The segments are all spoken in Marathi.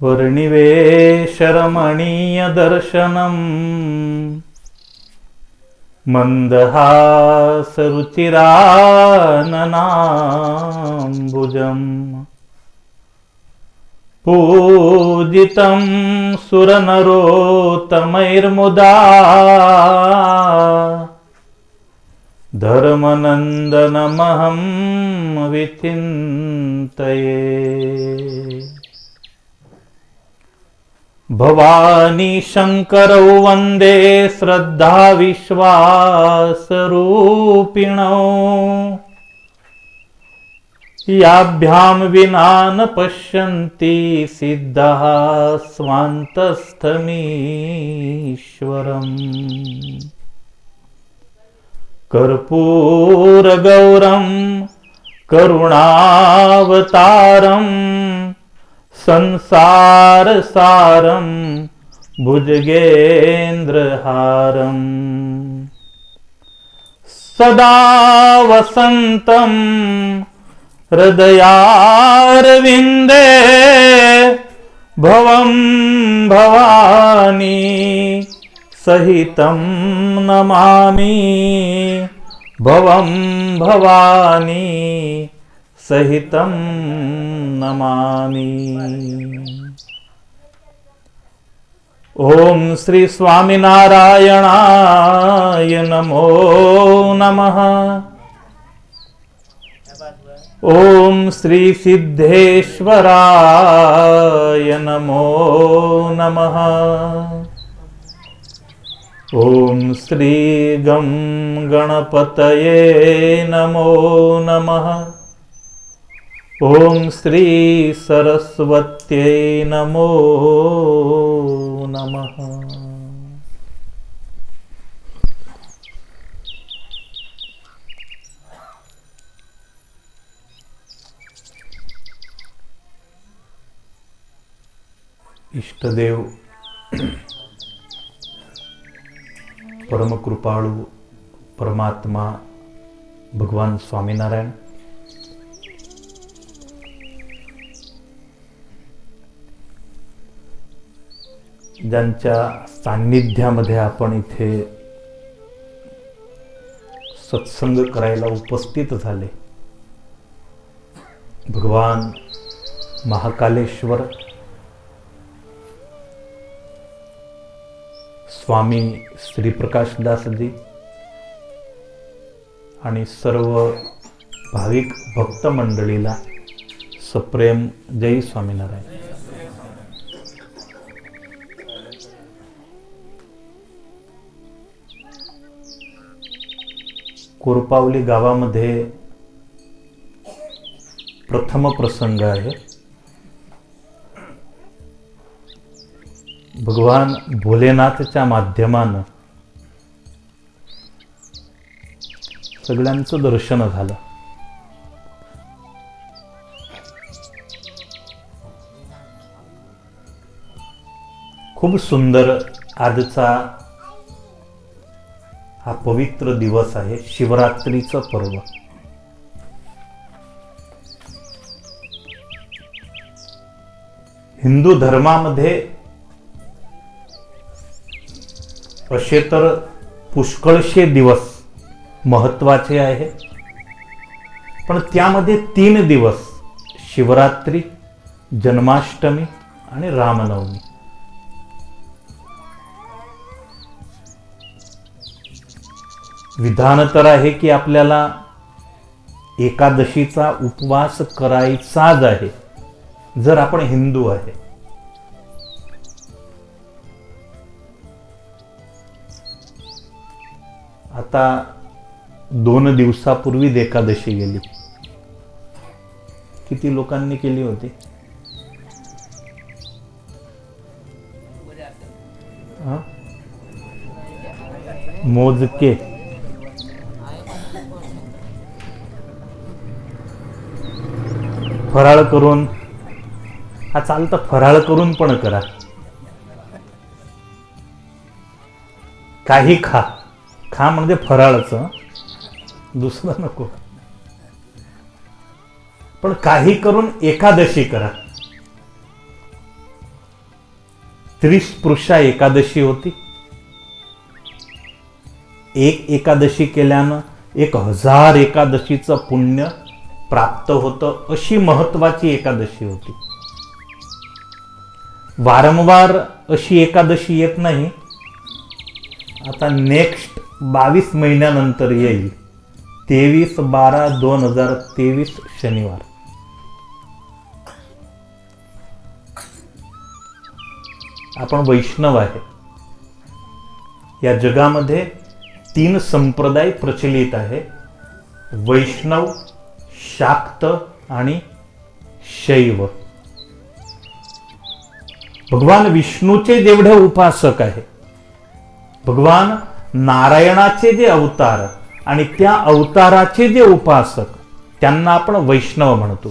वर्णिवेशरमणीय दर्शनम् मन्दहासरुचिराननाम्बुजम् पूजितं सुरनरोत्तमैर्मुदा धर्मनन्दनमहं विचिन्तये। भवानी शंकरौ वन्दे श्रद्धा विश्वासरूपिणौ याभ्यां विना न पश्यन्ति सिद्धाः स्वान्तस्थमीश्वरम्। कर्पूरगौरं करुणावतारम् संसारसारं भुजगेन्द्रहारम् सदा वसन्तं हृदयारविन्दे भवं भवानी सहितं नमामि भवं भवानी सहितं नमामि। ओम श्री स्वामीनारायणाय नमो नमः। ओम श्री सिद्धेश्वराय नमो नमः। ओम श्री गं गणपतये नमो नमः। ओम श्री सरस्वत्यै नमो नमः। इष्टदेव परम कृपाळू परमात्मा भगवान स्वामीनारायण ज्यांच्या सान्निध्यामध्ये आपण इथे सत्संग करायला उपस्थित झाले, भगवान महाकालेश्वर स्वामी श्रीप्रकाशदासजी आणि सर्व भाविक भक्त मंडळीला सप्रेम जय स्वामीनारायण। कोरपावली गावामध्ये प्रथम प्रसंग आहे। भगवान भोलेनाथच्या माध्यमानं सगळ्यांचं दर्शन झालं। खूप सुंदर आजचा हा पवित्र दिवस आहे, शिवरात्रीचं पर्व। हिंदू धर्मामध्ये असे तर पुष्कळशे दिवस महत्त्वाचे आहे, पण त्यामध्ये 3 दिवस शिवरात्री, जन्माष्टमी आणि रामनवमी। विधान तर आहे की आपल्याला एकादशीचा उपवास करायचाच आहे जर आपण हिंदू आहे। आता 2 दिवसापूर्वीच एकादशी गेली। किती लोकांनी केली होती? मोजके। फराळ करून, हा चालतं, फराळ करून पण करा, काही खा, खा म्हणजे फराळाचं, दुसरं नको। पण काही करून एकादशी करा। स्त्रीस्पृशा एकादशी होती. एक एकादशी केल्यानं 1000 एकादशीचं पुण्य प्राप्त होतं, अशी महत्वाची एकादशी होती. वारंवार अशी एकादशी येत नाही. आता नेक्स्ट 22 महिन्यानंतर येईल 23/12/2023 शनिवार. आपण वैष्णव आहे. या जगामध्ये 3 संप्रदाय प्रचलित आहे: वैष्णव, शाक्त आणि शैव. भगवान विष्णूचे जेवढे उपासक आहे, भगवान नारायणाचे जे अवतार आणि त्या अवताराचे जे उपासक, त्यांना आपण वैष्णव म्हणतो.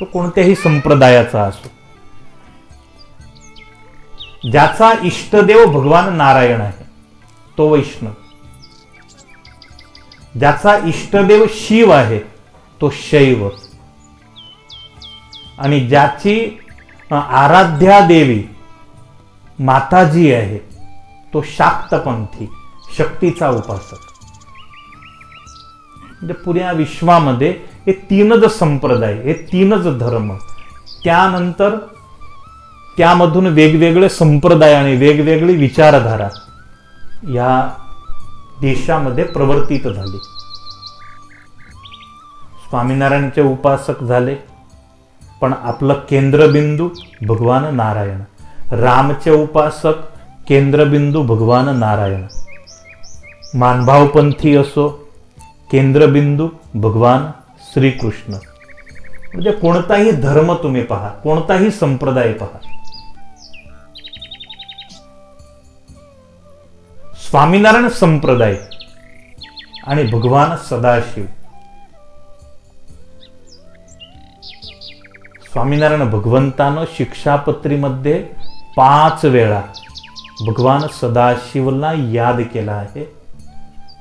तो कोणत्याही संप्रदायाचा असो. ज्याचा इष्टदेव भगवान नारायण आहे तो वैष्णव. ज्याचा इष्टदेव शिव आहे तो शैव. आणि ज्याची आराध्या देवी माताजी आहे तो शाक्तपंथी, शक्तीचा उपासक. म्हणजे पुऱ्या विश्वामध्ये हे 3च संप्रदाय, हे 3च धर्म. त्यानंतर त्यामधून वेगवेगळे संप्रदाय आणि वेगवेगळी विचारधारा या देशामध्ये प्रवर्तित झाली. स्वामीनारायणचे उपासक झाले, पण आपलं केंद्रबिंदू भगवान नारायण. रामचे उपासक केंद्रबिंदू भगवान नारायण. मानभावपंथी असो, केंद्रबिंदू भगवान श्रीकृष्ण. म्हणजे कोणताही धर्म तुम्ही पहा, कोणताही संप्रदाय पहा, स्वामीनारायण संप्रदाय आणि भगवान सदाशिव. स्वामीनारायण भगवंतानं शिक्षापत्रीमध्ये 5 वेळा भगवान सदाशिवला याद केला आहे.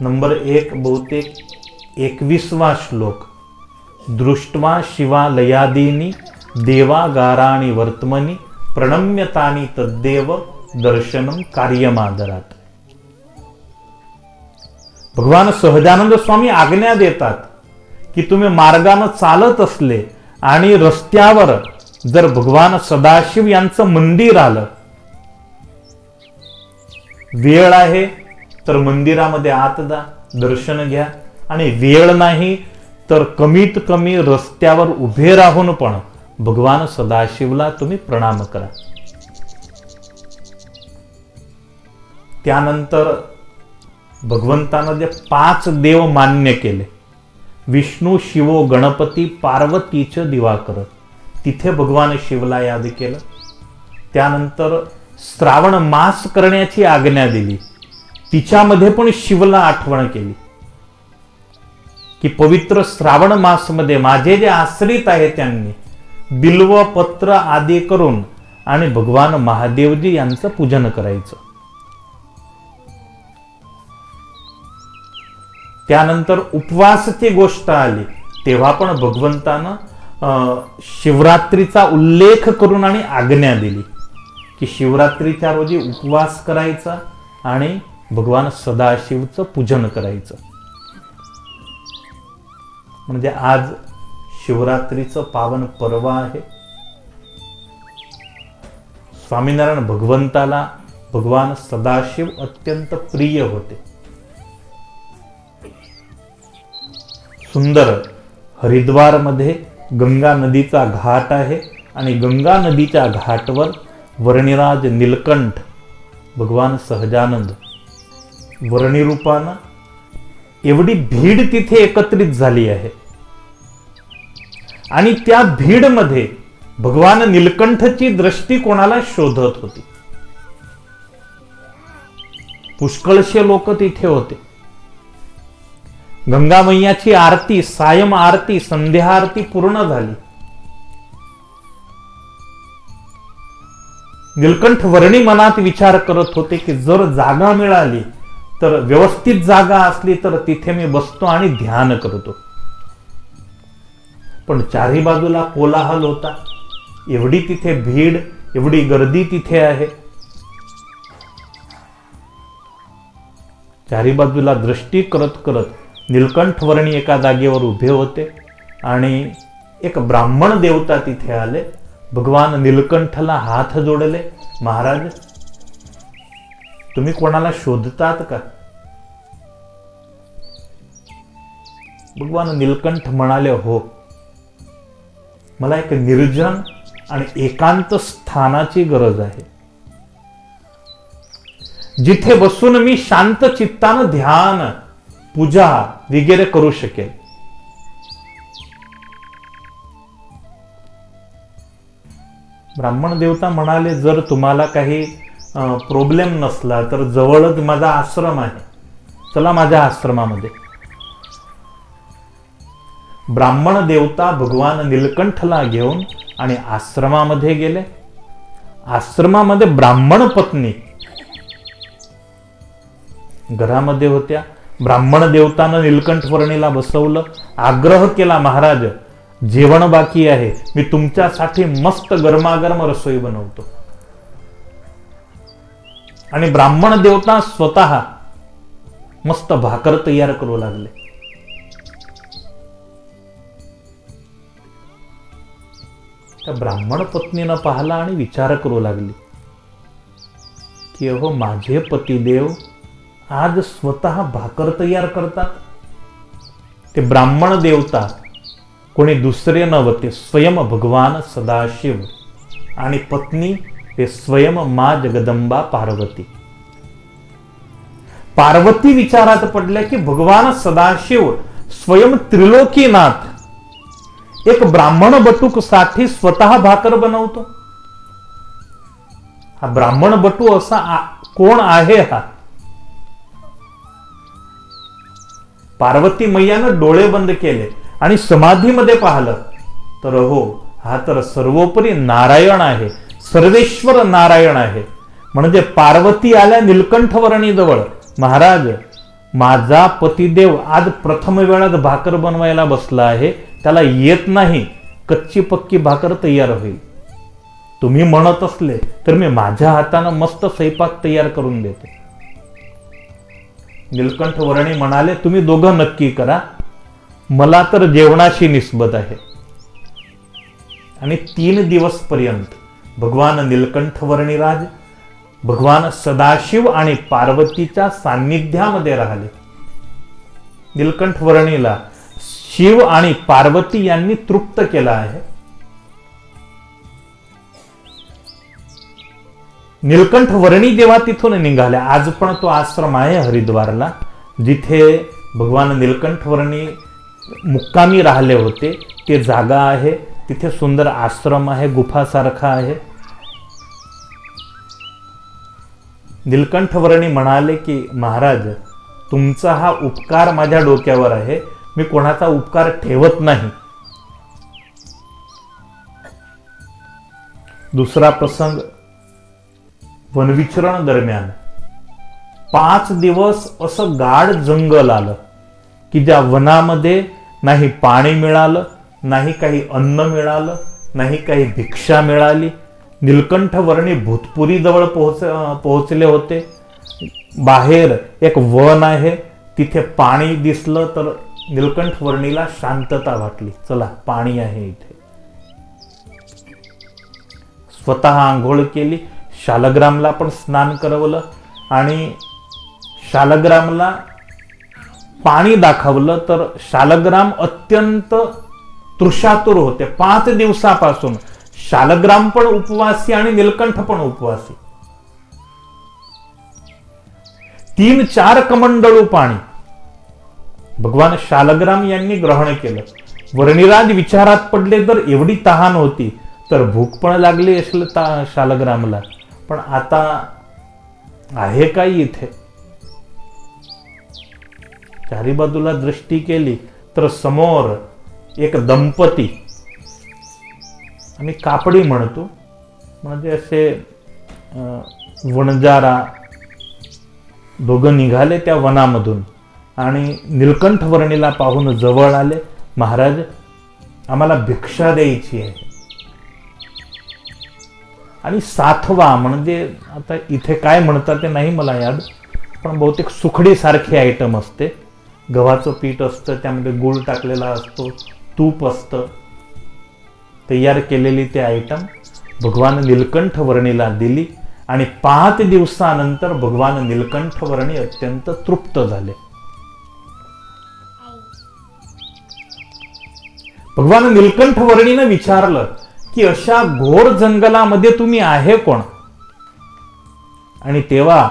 नंबर 1 बहुतेक 21वा श्लोक. दृष्ट्वा शिवालयादीनी देवागाराणि वर्तमनी प्रणम्यतानि तद्देव दर्शनम कार्यमादरात. भगवान सहजानंद स्वामी आज्ञा देतात की तुम्ही मार्गाने चालत असले आणि रस्त्यावर जर भगवान सदाशिव यांचं मंदिर आलं, वेळ आहे तर मंदिरामध्ये आत जा, दर्शन घ्या. आणि वेळ नाही तर कमीत कमी रस्त्यावर उभे राहून पण भगवान सदाशिवला तुम्ही प्रणाम करा. त्यानंतर भगवंतानं जे 5 देव मान्य केले, विष्णू, शिवो, गणपती, पार्वतीच दिवाकर, तिथे भगवान शिवला याद केलं. त्यानंतर श्रावण मास करण्याची आज्ञा दिली, तिच्यामध्ये पण शिवला आठवण केली की पवित्र श्रावण मास मध्ये माझे जे आश्रित आहे त्यांनी बिल्व पत्र आदी करून आणि भगवान महादेवजी यांचं पूजन करायचं. त्यानंतर उपवासाची गोष्ट आली तेव्हा पण भगवंतानं शिवरात्रीचा उल्लेख करून आणि आज्ञा दिली की शिवरात्रीच्या रोजी उपवास करायचा आणि भगवान सदाशिवचं पूजन करायचं. म्हणजे आज शिवरात्रीचं पावन पर्व आहे. स्वामीनारायण भगवंताला भगवान सदाशिव अत्यंत प्रिय होते. सुंदर हरिद्वार मध्ये गंगा नदीचा घाट आहे आणि गंगा नदीच्या घाटवर वर्णिराज नीलकंठ भगवान सहजानंद वर्णी रूपानं एवढी भीड तिथे एकत्रित झाली आहे. आणि त्या भीड मध्ये भगवान नीलकंठची दृष्टी कोणाला शोधत होती. पुष्कळशे लोक तिथे होते. गंगा मैयाची आरती, सायम आरती, संध्या आरती पूर्ण झाली. नीलकंठ वर्णी मनात विचार करत होते की जर जागा मिळाली तर, व्यवस्थित जागा असली तर तिथे मी बसतो आणि ध्यान करतो. पण चारही बाजूला कोलाहल होता, एवढी तिथे भीड, एवढी गर्दी तिथे आहे. चारी बाजूला दृष्टी करत करत नीलकंठवर्णी एका जागेवर उभे होते आणि एक ब्राह्मण देवता तिथे आले. भगवान नीलकंठला हात जोडले. महाराज, तुम्ही कोणाला शोधतात का? भगवान नीलकंठ म्हणाले, हो, मला एक निर्जन आणि एकांत स्थानाची गरज आहे, जिथे बसून मी शांत चित्तानं ध्यान, पूजा वगैरे करू शकेल. ब्राह्मण देवता म्हणाले, जर तुम्हाला काही प्रॉब्लेम नसला तर जवळच माझा आश्रम आहे, चला माझ्या आश्रमामध्ये. ब्राह्मण देवता भगवान नीलकंठला घेऊन आणि आश्रमामध्ये गेले. आश्रमामध्ये ब्राह्मण पत्नी घरामध्ये होत्या. ब्राह्मण देवतानं नीलकंठवर्णीला बसवलं. आग्रह केला, महाराज, जेवण बाकी आहे, मी तुमच्यासाठी मस्त गरमागरम रसोई बनवतो. आणि ब्राह्मण देवता स्वतः मस्त भाकर तयार करू लागले. त्या ब्राह्मण पत्नीनं पाहिला आणि विचार करू लागली की अहो, माझे पतिदेव आज स्वतः भाकर तयार करतात. ते ब्राह्मण देवता कोणी दुसरे नव्हते, स्वयं भगवान सदाशिव, आणि पत्नी ते स्वयं मा जगदंबा पार्वती. पार्वती विचारात पडल्या की भगवान सदाशिव स्वयं त्रिलोकीनाथ एक ब्राह्मण बटूक साठी स्वतः भाकर बनवतो. हा ब्राह्मण बटू असा कोण आहे? हा पार्वती मैयानं डोळे बंद केले आणि समाधीमध्ये पाहिलं तर हो, हा तर सर्वोपरी नारायण आहे, सर्वेश्वर नारायण आहे. म्हणजे पार्वती आल्या नीलकंठवर्णी जवळ, महाराज, माझा पतिदेव आज प्रथम वेळात भाकर बनवायला बसला आहे, त्याला येत नाही, कच्ची पक्की भाकर तयार होईल. तुम्ही म्हणत असले तर मी माझ्या हातानं मस्त स्वयंपाक तयार करून देतो. नीलकंठवर्णी म्हणाले, तुम्ही दोघं नक्की करा, मला तर जेवणाशी निस्बत आहे. आणि 3 दिवस पर्यंत भगवान नीलकंठवर्णीराज भगवान सदाशिव आणि पार्वतीच्या सान्निध्यामध्ये राहिले. नीलकंठवर्णीला शिव आणि पार्वती यांनी तृप्त केला आहे. नीलकंठवर्णी जेव्हा तिथून निघाल्या, आज पण तो आश्रम आहे हरिद्वारला, जिथे भगवान नीलकंठवर्णी मुक्कामी राहिले होते. ते जागा आहे, तिथे सुंदर आश्रम आहे, गुफासारखा आहे. नीलकंठवर्णी म्हणाले की महाराज, तुमचा हा उपकार माझ्या डोक्यावर आहे, मी कोणाचा उपकार ठेवत नाही. दुसरा प्रसंग, वनविचरण दरम्यान 5 दिवस असं गाढ जंगल आलं की ज्या वनामध्ये नाही पाणी मिळालं, नाही काही अन्न मिळालं, नाही काही भिक्षा मिळाली. नीलकंठवर्णी भूतपुरी जवळ पोहोचले होते. बाहेर एक वन आहे, तिथे पाणी दिसलं तर नीलकंठवर्णीला शांतता वाटली. चला, पाणी आहे इथे. स्वतः आंघोळ केली, शालग्रामला पण स्नान करवलं आणि शालग्रामला पाणी दाखवलं तर शालग्राम अत्यंत तृषातुर होते. 5 दिवसापासून शालग्राम पण उपवासी आणि नीलकंठ पण उपवासी. 3-4 कमंडळू पाणी भगवान शालग्राम यांनी ग्रहण केलं. वर्णिराज विचारात पडले, तर एवढी तहान होती तर भूक पण लागली असेल शालग्रामला, पण आता आहे काय इथे? चारी बाजूला दृष्टी केली तर समोर एक दंपती, आम्ही कापडी म्हणतो, म्हणजे असे वणजारा, दोघं निघाले त्या वनामधून आणि नीलकंठवर्णीला पाहून जवळ आले. महाराज, आम्हाला भिक्षा द्यायची आहे. आणि 7वा म्हणजे आता इथे काय म्हणतात ते नाही मला याद, पण बहुतेक सुखडी सारखी आयटम असते. गव्हाचं पीठ असतं, त्यामध्ये गूळ टाकलेला असतो, तूप असतं. तयार केलेली ते आयटम भगवान नीलकंठ वर्णीला दिली आणि 5 दिवसानंतर भगवान नीलकंठ वर्णी अत्यंत तृप्त झाले. भगवान नीलकंठ वर्णीनं विचारलं की अशा घोर जंगलामध्ये तुम्ही आहे कोण? आणि तेव्हा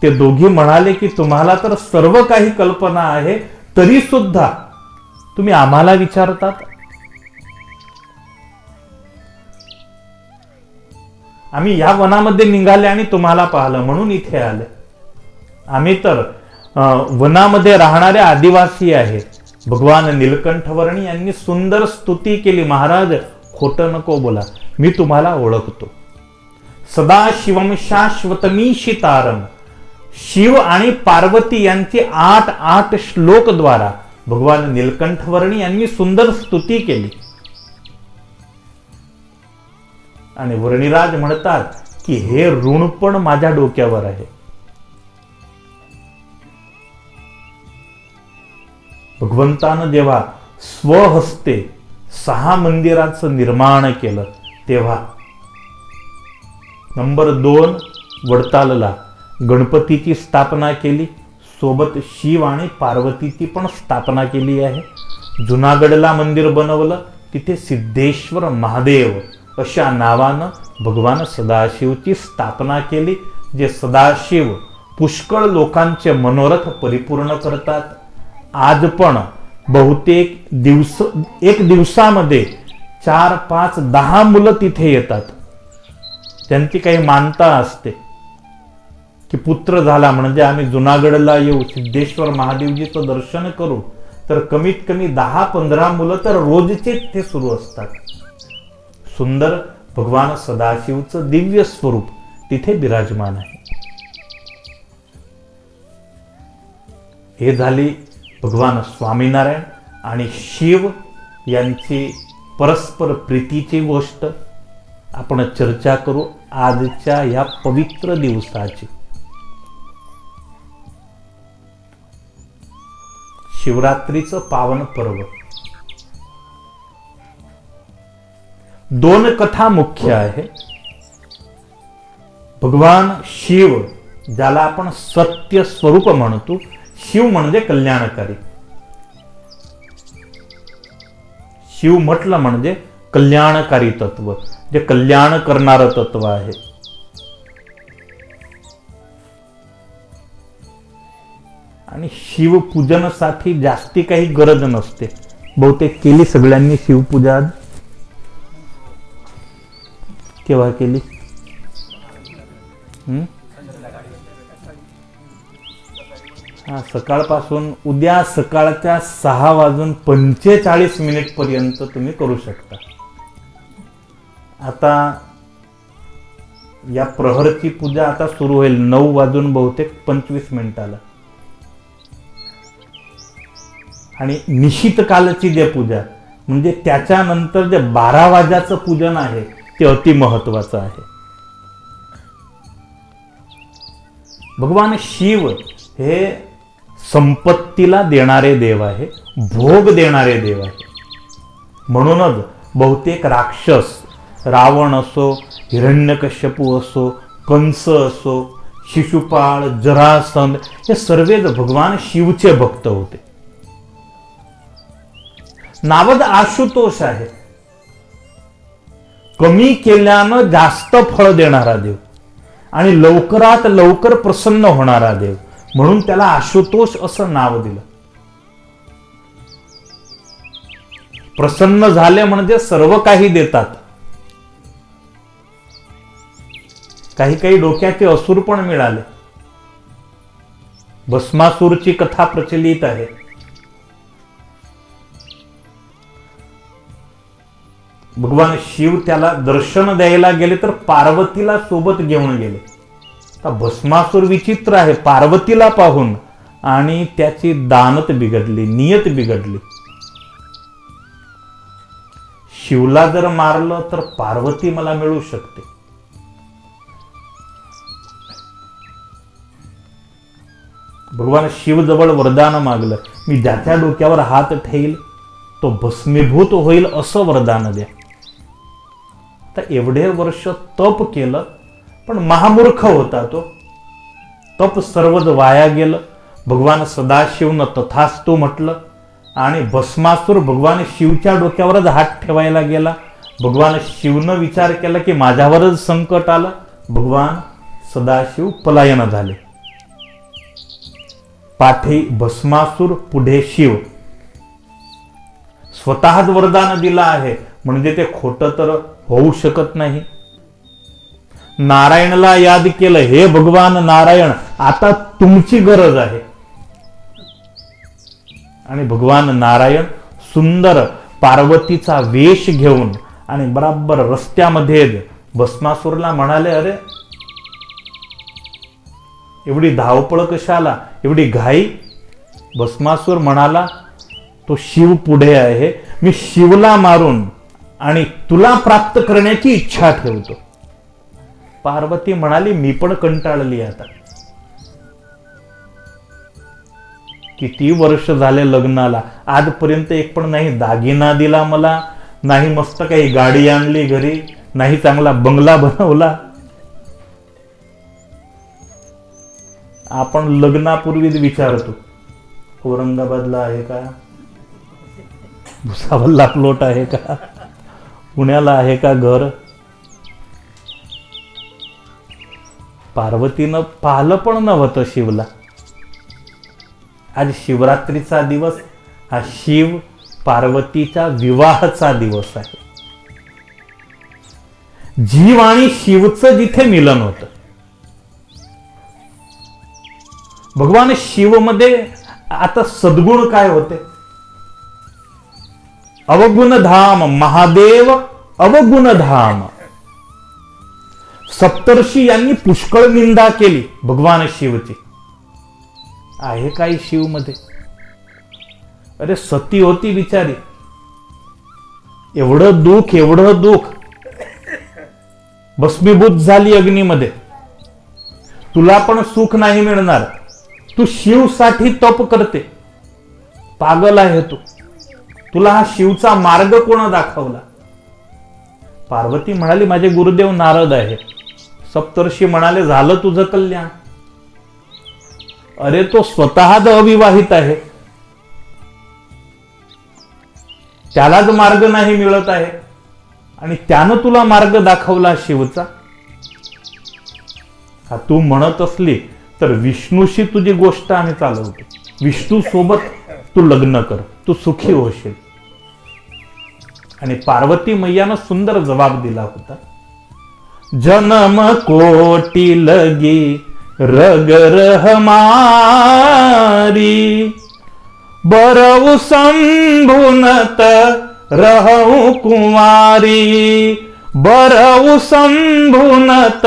ते दोघी म्हणाले की तुम्हाला तर सर्व काही कल्पना आहे, तरी सुद्धा तुम्ही आम्हाला विचारतात. आम्ही या वनामध्ये निघाले आणि तुम्हाला पाहिलं म्हणून इथे आले. आम्ही तर वनामध्ये राहणारे आदिवासी आहे. भगवान नीलकंठवर्णी यांनी सुंदर स्तुती केली. महाराज, खोटं नको बोला, मी तुम्हाला ओळखतो. सदाशिवम शाश्वतमीशितारम. शिव आणि पार्वती यांची 8 श्लोकद्वारा भगवान नीलकंठवर्णी यांनी सुंदर स्तुती केली. आणि वर्णिराज म्हणतात की हे ऋण पण माझ्या डोक्यावर आहे. भगवंतानं जेव्हा स्वहस्ते 6 मंदिराचं निर्माण केलं तेव्हा नंबर 2 वडतालला गणपतीची स्थापना केली, सोबत शिव आणि पार्वतीची पण स्थापना केली आहे. जुनागडला मंदिर बनवलं, तिथे सिद्धेश्वर महादेव अशा नावानं भगवान सदाशिवची स्थापना केली. जे सदाशिव पुष्कळ लोकांचे मनोरथ परिपूर्ण करतात. आज पण बहुतेक एक दिवसामध्ये 4, 5, 10 मुलं तिथे येतात. त्यांची काही मानता असते की पुत्र झाला म्हणजे आम्ही जुनागडला येऊ, सिद्धेश्वर महादेवजीचं दर्शन करू. तर कमीत कमी 10-15 मुलं तर रोजचे तिथे सुरू असतात. सुंदर भगवान सदाशिवचं दिव्य स्वरूप तिथे विराजमान आहे. हे झाली भगवान स्वामीनारायण आणि शिव यांची परस्पर प्रीतीची गोष्ट. आपण चर्चा करू आजच्या या पवित्र दिवसाची. शिवरात्रीचं पावन पर्व. 2 कथा मुख्य आहे. भगवान शिव, ज्याला आपण सत्य स्वरूप म्हणतो, शिव म्हणजे कल्याणकारी. शिव म्हटलं म्हणजे कल्याणकारी तत्व, जे कल्याण करणारं तत्व आहे. आणि शिवपूजनासाठी जास्ती काही गरज नसते. बहुतेक केली सगळ्यांनी शिवपूजा. केव्हा केली? सकाळपासून उद्या सकाळच्या 6:45 पर्यंत तुम्ही करू शकता. आता या प्रहरची पूजा आता सुरू होईल 9:25 आणि निशित कालची जे पूजा म्हणजे त्याच्यानंतर जे 12 वाजाचं पूजन आहे ते अति महत्वाचं आहे. भगवान शिव हे संपत्तीला देणारे देव आहे, भोग देणारे देव आहे. म्हणूनच बहुतेक राक्षस, रावण असो, हिरण्यकश्यपू असो, कंस असो, शिशुपाळ, जरासंध, हे सर्वच भगवान शिवचे भक्त होते. नावद आशुतोष आहे, कमी केल्यानं जास्त फळ देणारा देव आणि लवकरात लवकर प्रसन्न होणारा देव, म्हणून त्याला आशुतोष असं नाव दिलं. प्रसन्न झाले म्हणजे सर्व काही देतात. काही काही डोक्याचे असुर पण मिळाले. भस्मासूरची कथा प्रचलित आहे. भगवान शिव त्याला दर्शन द्यायला गेले तर पार्वतीला सोबत घेऊन गेले. आता भस्मासूर विचित्र आहे, पार्वतीला पाहून आणि त्याची दानत बिघडली, नियत बिघडली. शिवला जर मारलं तर पार्वती मला मिळू शकते. भगवान शिवजवळ वरदान मागलं, मी ज्याच्या डोक्यावर हात ठेईल तो भस्मीभूत होईल असं वरदान द्या. तर एवढे वर्ष तप केलं, पण महामूर्ख होता तो. तप सर्वच वाया गेलं. भगवान सदाशिवनं तथास्तु म्हटलं आणि भस्मासूर भगवान शिवच्या डोक्यावरच हात ठेवायला गेला. भगवान शिवनं विचार केला की माझ्यावरच संकट आलं. भगवान सदाशिव पलायन झाले. पाठी भस्मासूर, पुढे शिव. स्वतःच वरदान दिलं आहे म्हणजे ते खोटं तर होऊ शकत नाही. नारायणला याद केलं, हे भगवान नारायण आता तुमची गरज आहे. आणि भगवान नारायण सुंदर पार्वतीचा वेश घेऊन आणि बराबर रस्त्यामध्ये भस्मासूरला म्हणाले, अरे एवढी धावपळ कशाला, एवढी घाई. भस्मासूर म्हणाला, तो शिव पुढे आहे, मी शिवला मारून आणि तुला प्राप्त करण्याची इच्छा ठेवतो. पार्वती म्हणाली, मी पण कंटाळली आता. किती वर्ष झाले लग्नाला, आजपर्यंत एक पण नाही दागिना दिला मला, नाही मस्त काही गाडी आणली घरी, नाही चांगला बंगला बनवला. आपण लग्नापूर्वीच विचारतो, औरंगाबादला आहे का, भुसावळला प्लॉट आहे का, पुण्याला आहे का घर. पार्वतीनं पाहिलं पण नव्हतं शिवला. आज शिवरात्रीचा दिवस हा शिव पार्वतीच्या विवाहाचा दिवस आहे. जीव आणि शिवचं जिथे मिलन होतं. भगवान शिव मध्ये आता सद्गुण काय होते, अवगुण धाम महादेव अवगुण धाम. सप्तर्षी यांनी पुष्कळ निंदा केली भगवान शिवची. आहे काय शिव मध्ये, अरे सती होती बिचारी, एवढं दुःख भस्मीभूत झाली अग्नीमध्ये. तुला पण सुख नाही मिळणार, तू शिवसाठी तप करते, पागल आहे तू. तुला हा शिवचा मार्ग कोण दाखवला. पार्वती म्हणाली, माझे गुरुदेव नारद आहे. सप्तर्षी म्हणाले, झालं तुझं कल्याण. अरे तो स्वतःच अविवाहित आहे, त्यालाच मार्ग नाही मिळत आहे आणि त्यानं तुला मार्ग दाखवला शिवचा. हा तू म्हणत असली तर विष्णूशी तुझी गोष्ट आम्ही चालवतो. विष्णू सोबत तू लग्न कर, तू सुखी होशील. आणि पार्वती मैयानं सुंदर जबाब दिला होता, जन्म कोटी लगी रगर हमारी, बरऊ संभुनत रहू कुंवारी, बरऊ संभुनत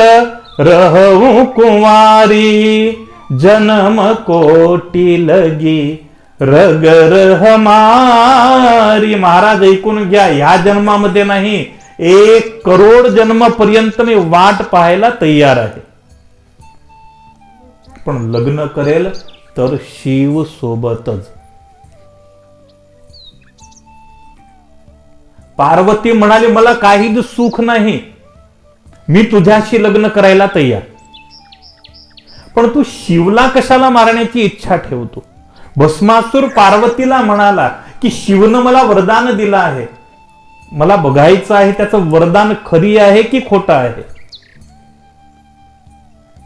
रहू कुंवारी, जन्म कोटी लगी रगर हमारी. महाराज ऐकून घ्या, ह्या जन्मामध्ये नाही, 1 करोड जन्म पर्यंत मी वाट पाहायला तयार आहे, पण लग्न करेल तर शिव सोबतच. पार्वती म्हणाली, मला काहीच सुख नाही, मी तुझ्याशी लग्न करायला तयार, पण तू शिवला कशाला मारण्याची इच्छा ठेवतो. भस्मासूर पार्वतीला म्हणाला की शिवनं मला वरदान दिलं आहे, मला बघायचं आहे त्याचं वरदान खरी आहे की खोटं आहे.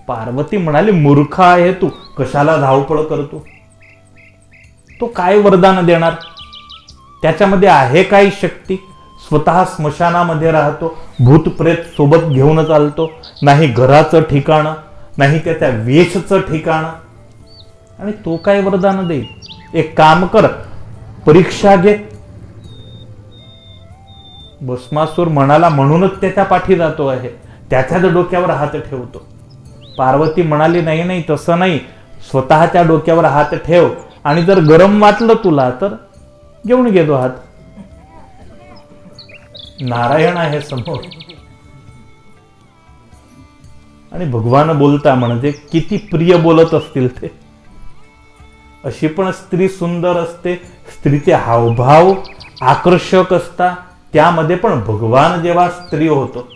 पार्वती म्हणाली, मूर्ख आहे तू, कशाला धावपळ करतो. तो काय वरदान देणार, त्याच्यामध्ये आहे काही शक्ती. स्वतः स्मशानामध्ये राहतो, भूत प्रेत सोबत घेऊन चालतो, नाही घराचं ठिकाण, नाही त्याच्या वेशचं ठिकाण, आणि तो काय वरदान देईल. एक काम कर, परीक्षा घे. भस्मासूर म्हणाला, म्हणूनच त्याच्या पाठी जातो आहे, त्याच्याच डोक्यावर हात ठेवतो. पार्वती म्हणाली, नाही नाही तसं नाही, स्वतःच्या डोक्यावर हात ठेव आणि जर गरम वाटलं तुला तर घेऊन घेतो हात. नारायण आहे समोर आणि भगवान बोलता म्हणजे किती प्रिय बोलत असतील ते. अशी पण स्त्री सुंदर असते, स्त्रीचे हावभाव आकर्षक असतात. त्यामध्ये पण भगवान जेव्हा स्त्री होतो,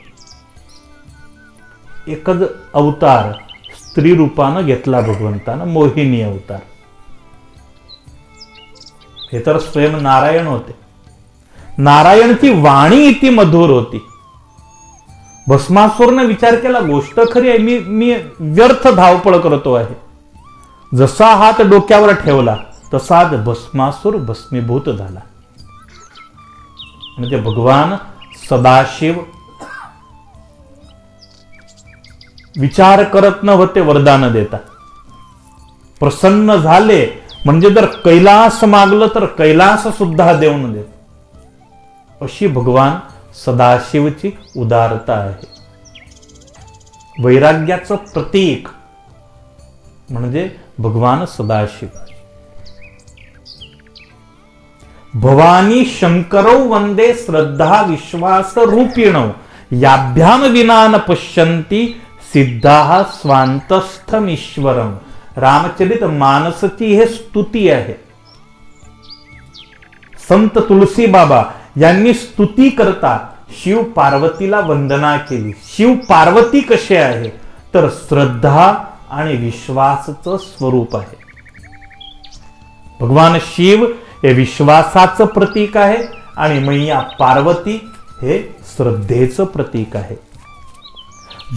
एकच अवतार स्त्री रूपानं घेतला भगवंतानं, मोहिनी अवतार. हे तर स्वयं नारायण होते. नारायणची वाणी इतकी मधुर होती. भस्मासुरने विचार केला, गोष्ट खरी आहे, मी व्यर्थ धावपळ करतो आहे. जसा हात डोक्यावर ठेवला तसाच भस्मासुर भस्मीभूत झाला. म्हणजे भगवान सदाशिव विचार करत न होते वरदान देता. प्रसन्न झाले म्हणजे जर कैलास मागलं तर कैलास सुद्धा देऊन देत. अशी भगवान सदाशिवची उदारता आहे. वैराग्याचं प्रतीक म्हणजे भगवान सदाशिव. भवानी शंकरौ वंदे श्रद्धा विश्वास रूपिणौ याभ्याम विना न पश्यन्ति सिद्धाः स्वांतस्थमीश्वरम. रामचरित मानसची हे स्तुती आहे. संत तुलसी बाबा यांनी स्तुती करता शिव पार्वतीला वंदना केली. शिव पार्वती कसे आहे तर श्रद्धा आणि विश्वासाचं स्वरूप आहे. भगवान शिव हे विश्वासाचं प्रतीक आहे आणि मैया पार्वती हे श्रद्धेचं प्रतीक आहे.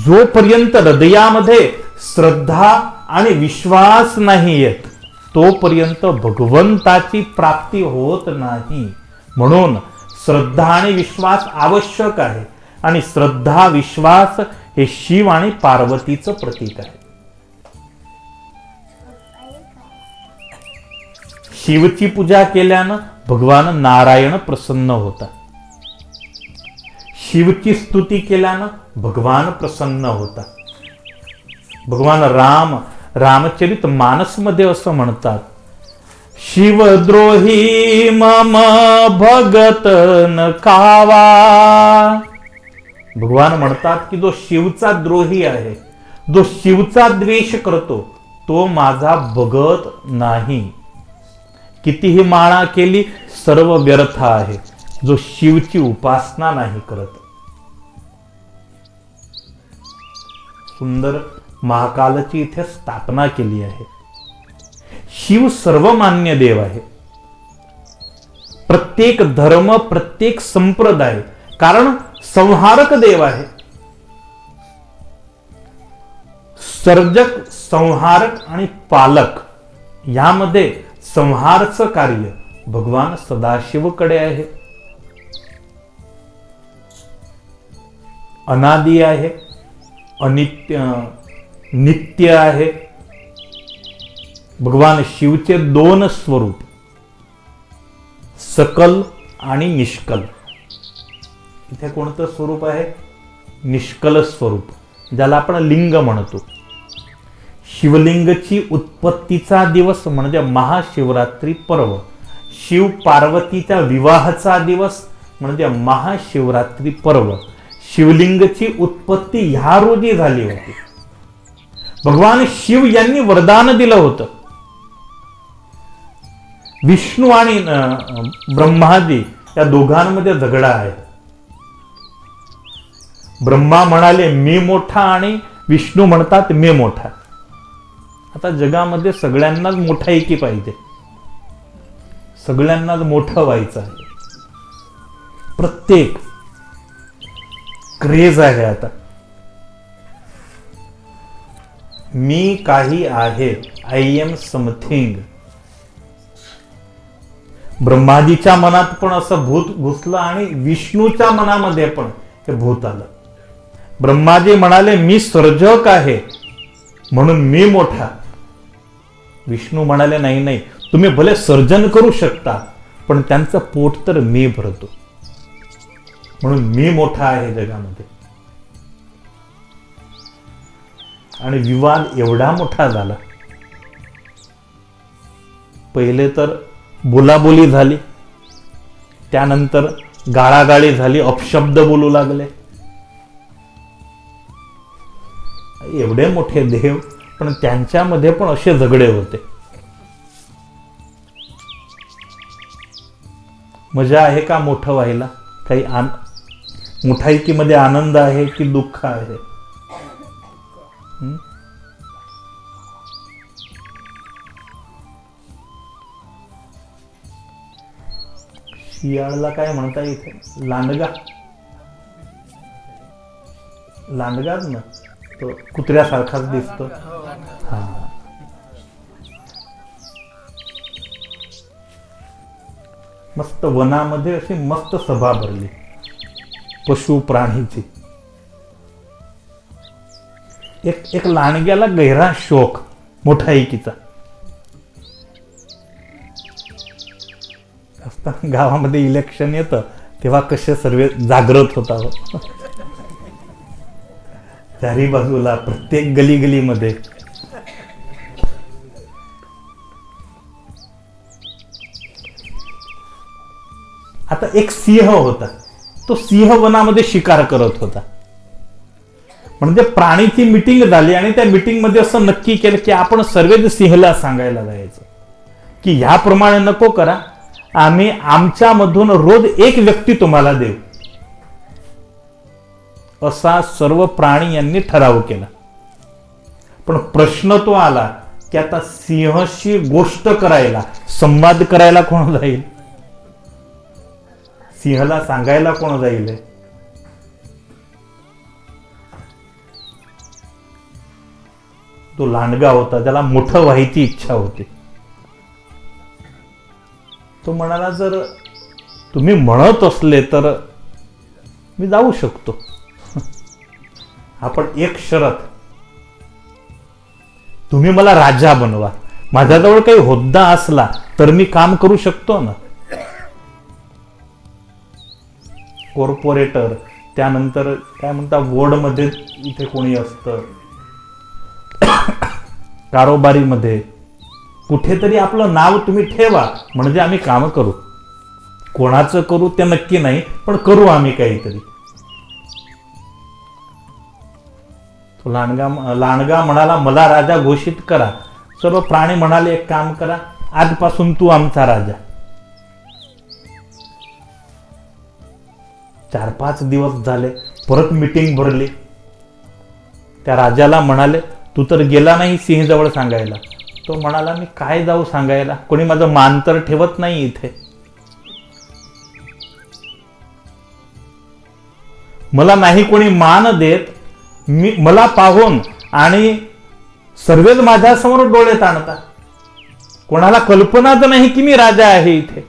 जोपर्यंत हृदयामध्ये श्रद्धा आणि विश्वास नाही येत तोपर्यंत भगवंताची प्राप्ती होत नाही. म्हणून श्रद्धा आणि विश्वास आवश्यक आहे आणि श्रद्धा विश्वास हे शिव आणि पार्वतीचं प्रतीक आहे. शिवची पूजा केल्यानं भगवान नारायण प्रसन्न होता. शिवची स्तुती केल्यानं भगवान प्रसन्न होता. भगवान रामचरित मानस मध्ये असं म्हणतात, शिवद्रोही मम भगत न कावा. भगवान म्हणतात की जो शिवचा द्रोही आहे, जो शिवचा द्वेष करतो तो माझा भगत नाही. कितीही माळा केली सर्व व्यर्थ आहे जो शिवची उपासना नाही करत. सुंदर महाकालची इथे स्थापना केली आहे. शिव सर्वमान्य देव आहे. प्रत्येक धर्म प्रत्येक संप्रदाय, कारण संहारक देव आहे. सर्जक, संहारक आणि पालक यामध्ये संहारचं कार्य भगवान सदाशिवकडे आहे. अनादि आहे, नित्य आहे. भगवान शिवचे दोन स्वरूप, सकल आणि निष्कल. इथे कोणतं स्वरूप आहे? निष्कल स्वरूप, ज्याला आपण लिंग म्हणतो. शिवलिंगची उत्पत्तीचा दिवस म्हणजे महाशिवरात्री पर्व. शिव पार्वतीच्या विवाहाचा दिवस म्हणजे महाशिवरात्री पर्व. शिवलिंगची उत्पत्ती ह्या रोजी झाली होती. भगवान शिव यांनी वरदान दिलं होतं. विष्णू आणि ब्रह्माजी या दोघांमध्ये झगडा आहे. ब्रह्मा म्हणाले मी मोठा आणि विष्णू म्हणतात मी मोठा. आता जगामध्ये सगळ्यांनाच मोठायकी पाहिजे, सगळ्यांनाच मोठं व्हायचं आहे. प्रत्येक क्रेज आहे आता. मी काही आहे, आय एम समथिंग. ब्रह्माजीच्या मनात पण असं भूत घुसलं आणि विष्णूच्या मनामध्ये पण हे भूत आलं. ब्रह्माजी म्हणाले मी सर्जक आहे म्हणून मी मोठा. विष्णू म्हणाले नाही नाही, तुम्ही भले सर्जन करू शकता पण त्यांचं पोट तर मी भरतो, म्हणून मी मोठा आहे जगामध्ये. आणि विवाद एवढा मोठा झाला. पहिले तर बोलाबोली झाली, त्यानंतर गाळागाळी झाली, अपशब्द बोलू लागले. एवढे मोठे देव पण त्यांच्यामध्ये पण असे झगडे होते. मजा आहे का मोठं व्हायला? काही मोठाईकीमध्ये आनंद आहे की दुःख आहे? शियाळला काय म्हणता इथे? लांडगा. लांडगाच ना, तो कुत्र्यासारखाच दिसतो. हा, मस्त वनामध्ये अशी मस्त सभा भरली पशु प्राणीची. एक लांडग्याला गैरा शोक मोठाईकीचा. असताना गावामध्ये इलेक्शन येतं तेव्हा कसे सर्व जागृत होता हो. चारी बाजूला प्रत्येक गलीमध्ये आता एक सिंह होता. तो सिंह वनामध्ये शिकार करत होता. म्हणजे प्राणीची मीटिंग झाली आणि त्या मीटिंग मध्ये असं नक्की केलं की आपण सर्वच सिंहला सांगायला जायचं की ह्याप्रमाणे नको करा, आम्ही आमच्यामधून रोज एक व्यक्ती तुम्हाला देऊ. असा सर्व प्राणी यांनी ठराव केला. पण प्रश्न तो आला की आता सिंहाशी गोष्ट करायला, संवाद करायला कोण जाईल? सिंहाला सांगायला कोण जाईल? तो लांडगा होता, त्याला मोठं व्हायची इच्छा होती. तो म्हणाला, जर तुम्ही म्हणत असले तर मी जाऊ शकतो. आपण एक शरत, तुम्ही मला राजा बनवा. माझ्याजवळ काही होद्दा असला तर मी काम करू शकतो ना. कॉर्पोरेटर, त्यानंतर काय म्हणता वोर्डमध्ये इथे कोणी असतं, कारोबारीमध्ये कुठेतरी आपलं नाव तुम्ही ठेवा, म्हणजे आम्ही काम करू. कोणाचं करू ते नक्की नाही, पण करू आम्ही काहीतरी. तो लांडगा म्हणाला, मला राजा घोषित करा. सर्व प्राणी म्हणाले, एक काम करा, आजपासून तू आमचा राजा. 4-5 दिवस झाले, परत मीटिंग भरली. त्या राजाला म्हणाले, तू तर गेला नाही सिंहजवळ सांगायला. तो म्हणाला, मी काय जाऊ सांगायला, कोणी माझं मान तर ठेवत नाही इथे. मला नाही कोणी मान देत. मला पाहून आणि सर्वच माझ्यासमोर डोळे ताणतात. कोणाला कल्पनाच नाही की मी राजा आहे इथे.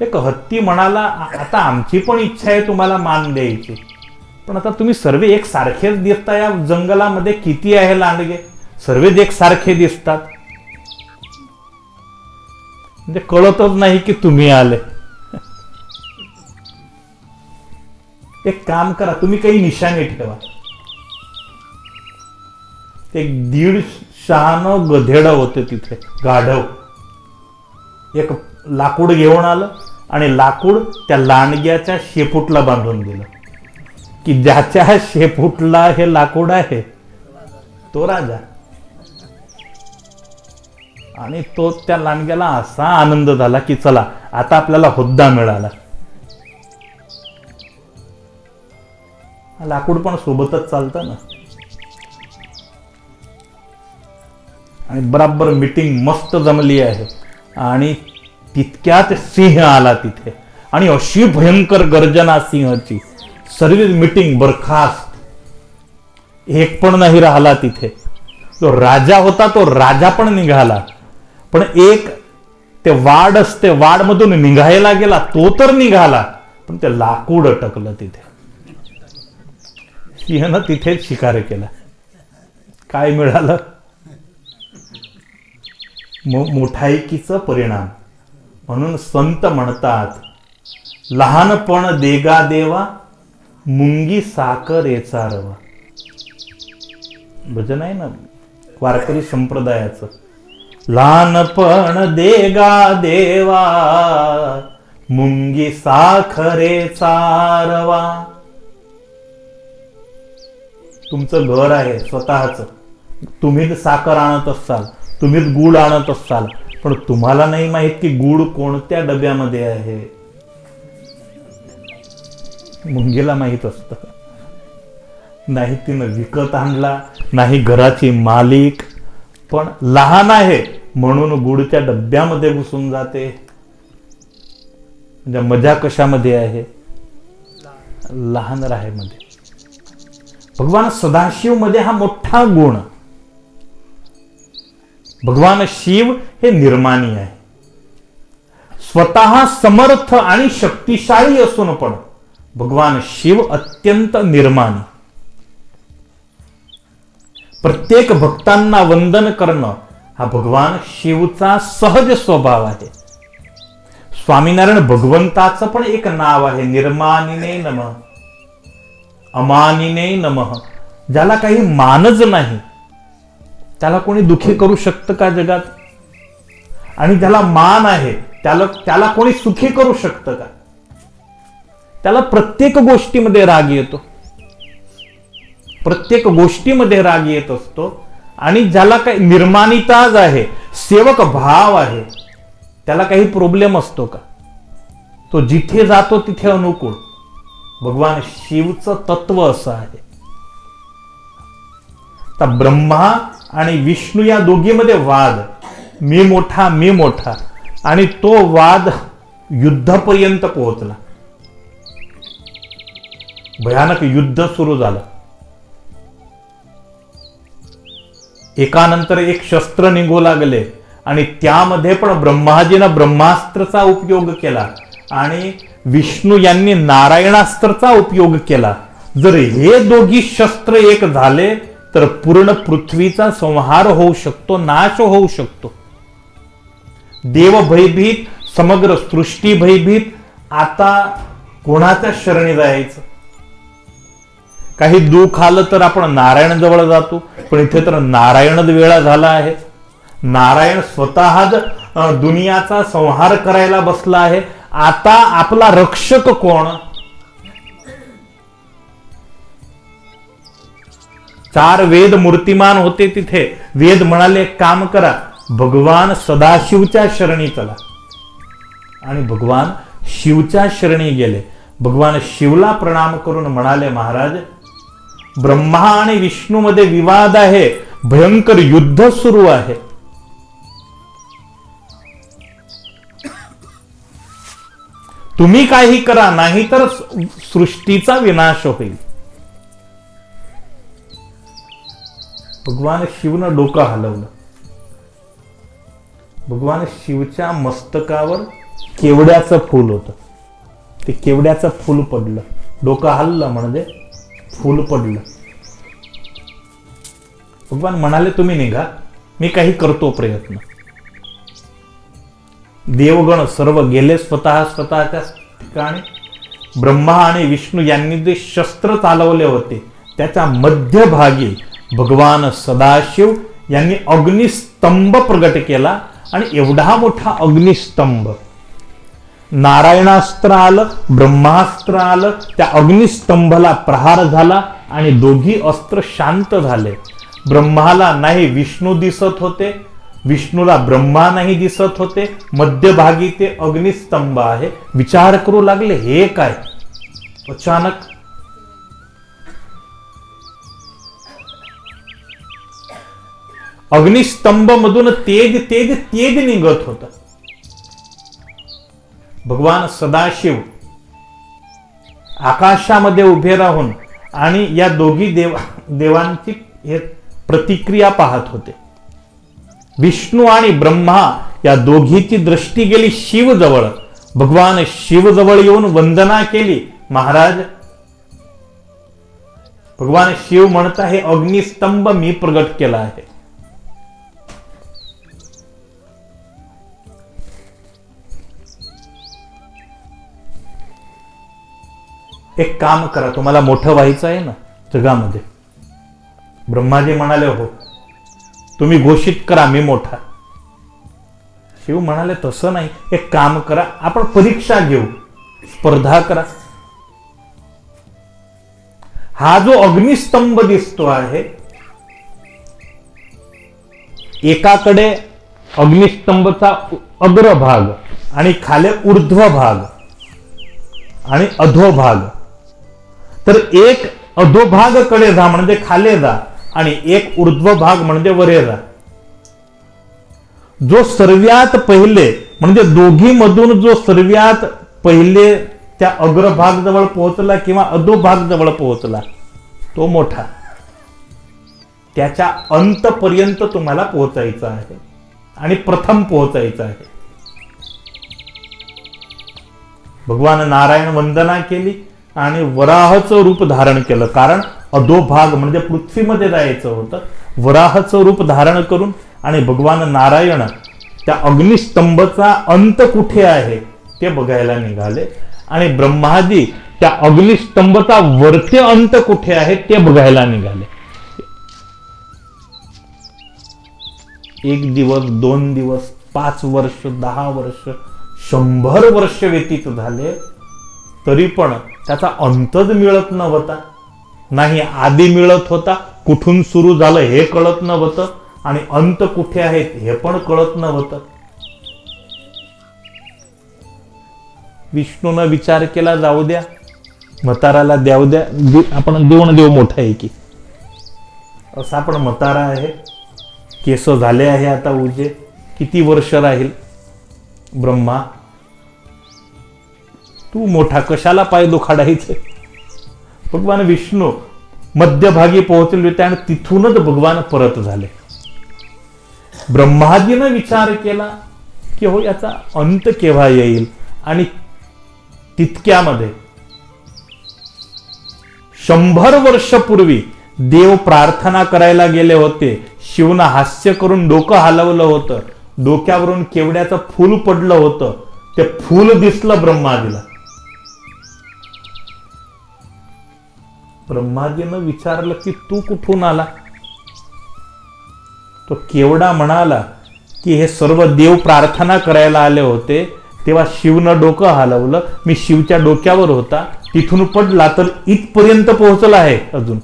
एक हत्ती म्हणाला, आता आमची पण इच्छा आहे तुम्हाला मान द्यायची, पण आता तुम्ही सर्व एक सारखेच दिसता. या जंगलामध्ये किती आहे लांडगे, सर्वच एक सारखे दिसतात. म्हणजे कळतच नाही की तुम्ही आले. एक काम करा, तुम्ही काही निशाणे ठेवा. एक 150 गधेड होते तिथे, गाढव. एक लाकूड घेऊन आलं आणि लाकूड त्या लांडग्याच्या शेपूटला बांधून दिलं की ज्याच्या शेपूटला हे लाकूड आहे तो राजा. आणि तो त्या लांडग्याला असा आनंद झाला की चला आता आपल्याला हुद्दा मिळाला. लाकूड पण सोबतच चालतं ना. आणि बराबर मीटिंग मस्त जमली आहे. आणि तितक्यात सिंह आला तिथे आणि अशी भयंकर गर्जना सिंहाची. सर्व मीटिंग बरखास्त, एक पण नाही राहिला तिथे. जो राजा होता तो राजा पण निघाला, पण एक ते वाड असते, वाड मधून निघायला गेला तो तर निघाला, पण ते लाकूड अटकलं तिथे. सिंहनं तिथेच शिकार केला. काय मिळालं? मोठाईकीचा परिणाम. म्हणून संत म्हणतात, लहानपण देगा देवा, मुंगी साखरेचा रवा. भजन आहे ना वारकरी संप्रदायाचं. लहानपण देगा देवा, मुंगी साखरेचा रवा. तुमचं घर आहे स्वतःच, तुम्हीच साखर आणत असाल, तुम्हीच गुळ आणत असाल, पण तुम्हाला नाही माहित की गुड कोणत्या डब्यामध्ये आहे. मुंगीला माहित असत. नाही तिनं विकत आणला, नाही घराची मालिक, पण लहान आहे म्हणून गुडच्या डब्यामध्ये घुसून जाते. म्हणजे मजा कशामध्ये आहे? लहान राहेमध्ये. भगवान सदाशिव मध्ये हा मोठा गुण. भगवान शिव हे निर्माणी आहे. स्वतः समर्थ आणि शक्तिशाली असून पण भगवान शिव अत्यंत निर्माणी. प्रत्येक भक्तांना वंदन करणं हा भगवान शिवचा सहज स्वभाव आहे. स्वामीनारायण भगवंताचं पण एक नाव आहे, निर्मानिने नमः, अमानिने नमः. ज्याला काही मानच नाही त्याला कोणी दुखी करू शकतं का जगात? आणि ज्याला मान आहे त्याला कोणी सुखी करू शकतं का? त्याला प्रत्येक गोष्टीमध्ये राग येतो, प्रत्येक गोष्टीमध्ये राग येत असतो. आणि ज्याला काही निर्माणिताज आहे, सेवक भाव आहे, त्याला काही प्रॉब्लेम असतो का? तो जिथे जातो तिथे अनुकूळ. भगवान शिवचं तत्व असं आहे. तर ब्रह्मा आणि विष्णू या दोघीमध्ये वाद, मी मोठा मी मोठा, आणि तो वाद युद्धापर्यंत पोहोचला. भयानक युद्ध सुरू झालं. एकानंतर एक शस्त्र निघू लागले आणि त्यामध्ये पण ब्रह्माजीनं ब्रह्मास्त्राचा उपयोग केला आणि विष्णू यांनी नारायणास्त्राचा उपयोग केला. जर हे दोघी शस्त्र एक झाले तर पूर्ण पृथ्वीचा संहार होऊ शकतो, नाश होऊ शकतो. देव भयभीत, समग्र सृष्टी भयभीत. आता कोणाच्या शरणी जायचं? काही दुःख आलं तर आपण नारायण जवळ जातो, पण इथे तर नारायणच वेळा झाला आहे. नारायण स्वतःच दुनियाचा संहार करायला बसला आहे. आता आपला रक्षक कोण? 4 वेद मूर्तिमान होते तिथे. वेद म्हणाले काम करा, भगवान सदाशिवच्या शरणी चला. आणि भगवान शिवच्या शरणी गेले. भगवान शिवला प्रणाम करून म्हणाले, महाराज, ब्रह्मा आणि विष्णू मध्ये विवाद आहे, भयंकर युद्ध सुरू आहे. तुम्ही काही करा, नाही तर सृष्टीचा विनाश होईल. भगवान शिवनं डोकं हलवलं. भगवान शिवच्या मस्तकावर केवड्याचं फूल होतं. ते केवड्याचं फूल पडलं. डोकं हललं म्हणजे फूल पडलं. भगवान म्हणाले, तुम्ही निघा, मी काही करतो प्रयत्न. देवगण सर्व गेले स्वतःच्या ठिकाणी. ब्रह्मा आणि विष्णू यांनी जे शस्त्र चालवले होते त्याच्या मध्यभागी भगवान सदाशिव यांनी अग्निस्तंभ प्रगट केला. आणि एवढा मोठा अग्निस्तंभ, नारायणास्त्र आलं, ब्रह्मास्त्र आलं, त्या अग्निस्तंभाला प्रहार झाला आणि दोघी अस्त्र शांत झाले. ब्रह्माला नाही विष्णू दिसत होते, विष्णूला ब्रह्मा नाही दिसत होते. मध्यभागी ते अग्निस्तंभ आहे. विचार करू लागले, हे काय? अचानक अग्निस्तंभ मधून तेज तेज तेज निघत होत. भगवान सदाशिव आकाशामध्ये उभे राहून आणि या दोघी देवांची प्रतिक्रिया पाहत होते. विष्णू आणि ब्रह्मा या दोघीची दृष्टी गेली शिवजवळ. भगवान शिवजवळ येऊन वंदना केली. महाराज, भगवान शिव म्हणता, हे अग्निस्तंभ मी प्रगट केला आहे. एक काम करा, तुम्हाला मोठं व्हायचं आहे ना जगामध्ये. ब्रह्माजी म्हणाले, हो, तुम्ही घोषित करा मी मोठा. शिव म्हणाले, तसं नाही, एक काम करा, आपण परीक्षा घेऊ, स्पर्धा करा. हा जो अग्निस्तंभ दिसतो आहे, एकाकडे अग्निस्तंभचा अग्रभाग आणि खाली ऊर्ध्व भाग आणि अधोभाग. तर एक अधोभाग कडे जा म्हणजे खाली जा आणि एक ऊर्ध्व भाग म्हणजे वरे जा. जो सर्वात पहिले म्हणजे दोघी मधून जो सर्वात पहिले त्या अग्रभाग जवळ पोहोचला किंवा अधोभाग जवळ पोहोचला तो मोठा. त्याच्या अंतपर्यंत तुम्हाला पोहोचायचं आहे आणि प्रथम पोहोचायचं आहे. भगवान नारायण वंदना केली आणि वराहाचं रूप धारण केलं, कारण अधोभाग म्हणजे पृथ्वीमध्ये जायचं होतं. वराहाचं रूप धारण करून आणि भगवान नारायण त्या अग्निस्तंभचा अंत कुठे आहे ते बघायला निघाले आणि ब्रह्माजी त्या अग्निस्तंभचा वरचे अंत कुठे आहे ते बघायला निघाले. 1 दिवस 2 दिवस 5 वर्ष 10 वर्ष 100 वर्ष व्यतीत झाले तरी पण त्याचा अंतच मिळत नव्हता. नाही आधी मिळत होता, कुठून सुरू झालं हे कळत नव्हतं आणि अंत कुठे आहे हे पण कळत नव्हतं. विष्णूनं विचार केला, जाऊ द्या म्हाताराला द्याऊ द्या, आपण देव मोठा आहे की. असा पण म्हातारा आहे, केस झाले आहे आता उजे, किती वर्ष राहील. ब्रह्मा तू मोठा, कशाला पाय दुखाडायचे. भगवान विष्णू मध्यभागी पोहोचले होते आणि तिथूनच भगवान परत झाले. ब्रह्माजीनं विचार केला की हो याचा अंत केव्हा येईल आणि तितक्यामध्ये 100 वर्षपूर्वी देव प्रार्थना करायला गेले होते. शिवनं हास्य करून डोकं हलवलं होतं, डोक्यावरून केवड्याचं फूल पडलं होतं. ते फूल दिसलं ब्रह्माजीला. ब्रह्माजीनं विचारलं की तू कुठून आला. तो केवडा म्हणाला की हे सर्व देव प्रार्थना करायला आले होते तेव्हा शिवनं डोकं हलवलं, मी शिवच्या डोक्यावर होता, तिथून पडला तर इथपर्यंत पोहोचला आहे अजून.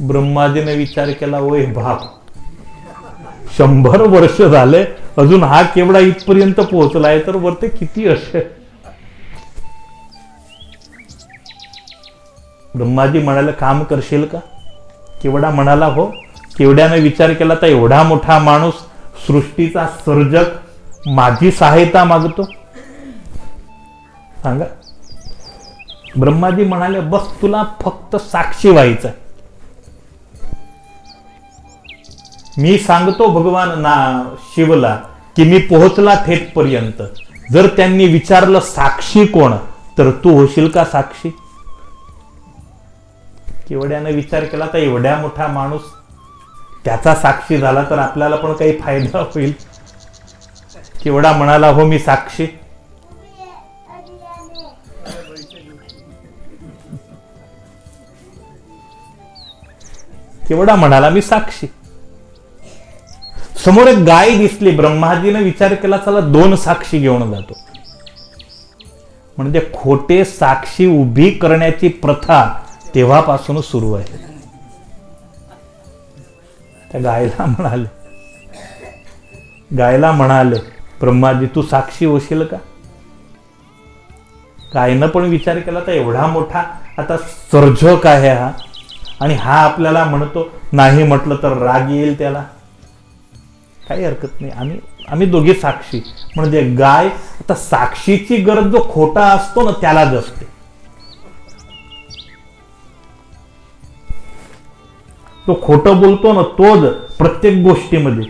ब्रह्माजीने विचार केला, ओय बाप 100 वर्ष झाले अजून हा केवढा इथपर्यंत पोहोचला आहे तर वरते किती असेल. ब्रह्माजी म्हणाले काम करशील का. केवडा म्हणाला हो. केवड्याने विचार केला तर एवढा मोठा माणूस सृष्टीचा सर्जक माझी सहायता मागतो, सांगा. ब्रह्माजी म्हणाले बस तुला फक्त साक्षी व्हायचं. मी सांगतो भगवान शिवला की मी पोहोचला थेट पर्यंत. जर त्यांनी विचारलं साक्षी कोण तर तू होशील का साक्षी. केवड्याने विचार केला तर एवढ्या मोठा माणूस त्याचा साक्षी झाला तर आपल्याला पण काही फायदा होईल. केवडा म्हणाला हो मी साक्षी. केवडा म्हणाला मी साक्षी. समोर एक गाय दिसली. ब्रह्माजीने विचार केला चला 2 साक्षी घेऊन जातो. म्हणजे खोटे साक्षी उभी करण्याची प्रथा तेव्हापासून सुरू आहे. त्या गायला म्हणाले ब्रह्माजी तू साक्षी होशील का. गायनं पण विचार केला तर एवढा मोठा आता सर्जक आहे हा आणि हा आपल्याला म्हणतो नाही म्हटलं तर राग येईल त्याला. काही हरकत नाही, आम्ही दोघे साक्षी. म्हणजे गाय आता साक्षीची गरज जो खोटा असतो ना त्यालाच असते. तो खोटं बोलतो ना तोच प्रत्येक गोष्टीमध्ये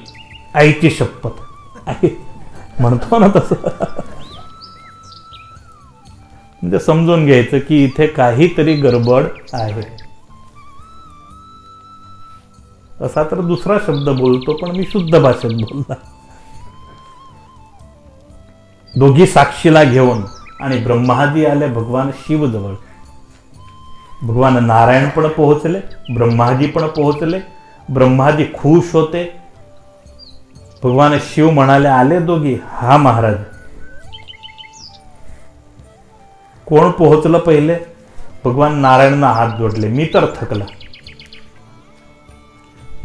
आईची शपथ आई म्हणतो ना तसं. म्हणजे समजून घ्यायचं की इथे काहीतरी गडबड आहे. असा तर दुसरा शब्द बोलतो पण मी शुद्ध भाषेत बोलला. दोघी साक्षीला घेऊन आणि ब्रह्माजी आले भगवान शिव जवळ. भगवान नारायण पण पोहोचले, ब्रह्माजी पण पोहोचले. ब्रह्माजी खुश होते. भगवान शिव म्हणाले आले दोघी. हा महाराज. कोण पोहोचलं पहिले. भगवान नारायणना हात जोडले. मी तर थकला.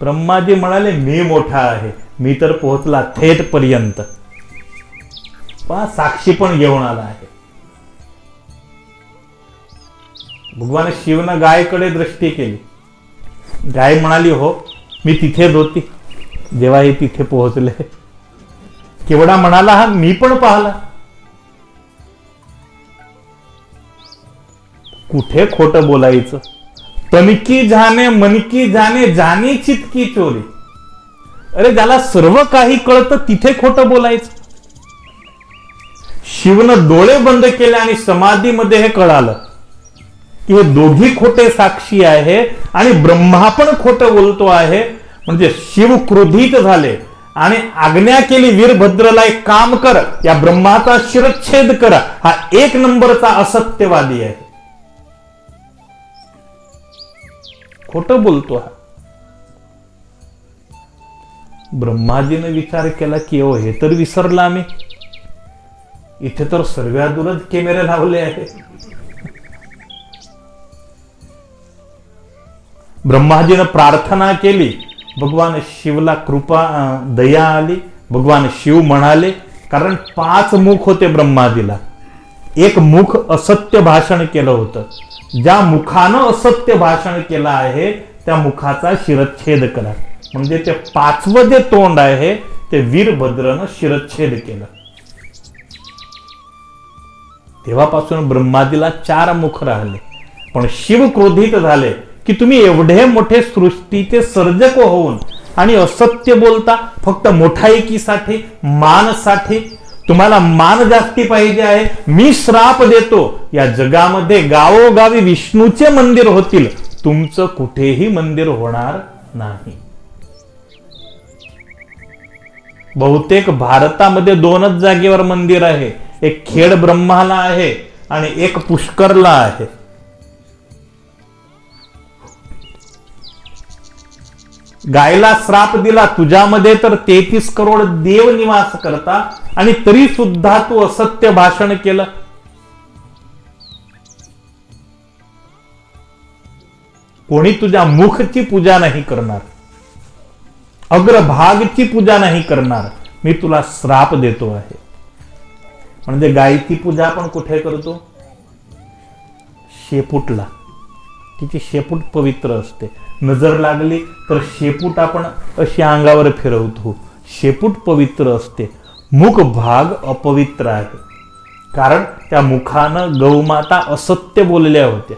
ब्रह्माजी म्हणाले मी मोठा आहे, मी तर पोहोचला थेट पर्यंत. पहा साक्षी पण घेऊन आला आहे. भगवान शिवनं गायकडे दृष्टी केली. गाय म्हणाली हो मी तिथेच होती जेव्हा हे तिथे पोहोचले. केवढा म्हणाला हा मी पण पाहला. कुठे खोटं बोलायचं. तनकी जाणे मनकी जाणे जाणे चितकी चोरी. अरे ज्याला सर्व काही कळतं तिथे खोटं बोलायचं. शिवनं डोळे बंद केले आणि समाधीमध्ये हे कळालं की हे दोघी खोटे साक्षी आहे आणि ब्रह्मा पण खोटं बोलतो आहे. म्हणजे शिव क्रोधित झाले आणि आज्ञा केली वीरभद्रला एक काम कर, या ब्रह्माचा शिरच्छेद करा. हा एक नंबरचा असत्यवादी आहे, खोटं बोलतो हा. ब्रह्माजीने विचार केला की हो हे तर विसरला आम्ही, इथे तर सर्वांदूरच कॅमेरे लावले आहे. ब्रह्माजीने प्रार्थना केली. भगवान शिवला कृपा दया आली. भगवान शिव म्हणाले, कारण 5 मुख होते ब्रह्माजीला, एक मुख असत्य भाषण केलं होतं. ज्या मुखानं असत्य भाषण केलं आहे त्या मुखाचा शिरच्छेद करा. म्हणजे ते 5वं जे तोंड आहे ते वीरभद्रनं शिरच्छेद केलं. तेव्हापासून ब्रह्माजीला 4 मुख राहिले. पण शिव क्रोधित झाले की तुम्ही एवढे मोठे सृष्टीचे सर्जक होऊन आणि असत्य बोलता फक्त मोठाईकीसाठी, मानसाठी. तुम्हाला मान जास्ती पाहिजे आहे. मी श्राप देतो, या जगामध्ये गावोगावी विष्णूचे मंदिर होतील, तुमचं कुठेही मंदिर होणार नाही. बहुतेक भारतामध्ये 2च जागेवर मंदिर आहे. एक खेड ब्रह्माला आहे आणि एक पुष्करला आहे. गायला श्राप दिला, तुझ्यामध्ये तर 33 करोड देव निवास करता आणि तरी सुद्धा तू असत्य भाषण केलं. कोणी तुझ्या मुखची पूजा नाही करणार, अग्रभागची पूजा नाही करणार. मी तुला श्राप देतो आहे. म्हणजे गायची पूजा आपण कुठे करतो? शेपूटला. तिची शेपूट पवित्र असते. नजर लागली तर शेपूट आपण अशी अंगावर फिरवतो. शेपूट पवित्र असते. मुख भाग अपवित्र आहे, कारण त्या मुखानं गौमाता असत्य बोलल्या होत्या.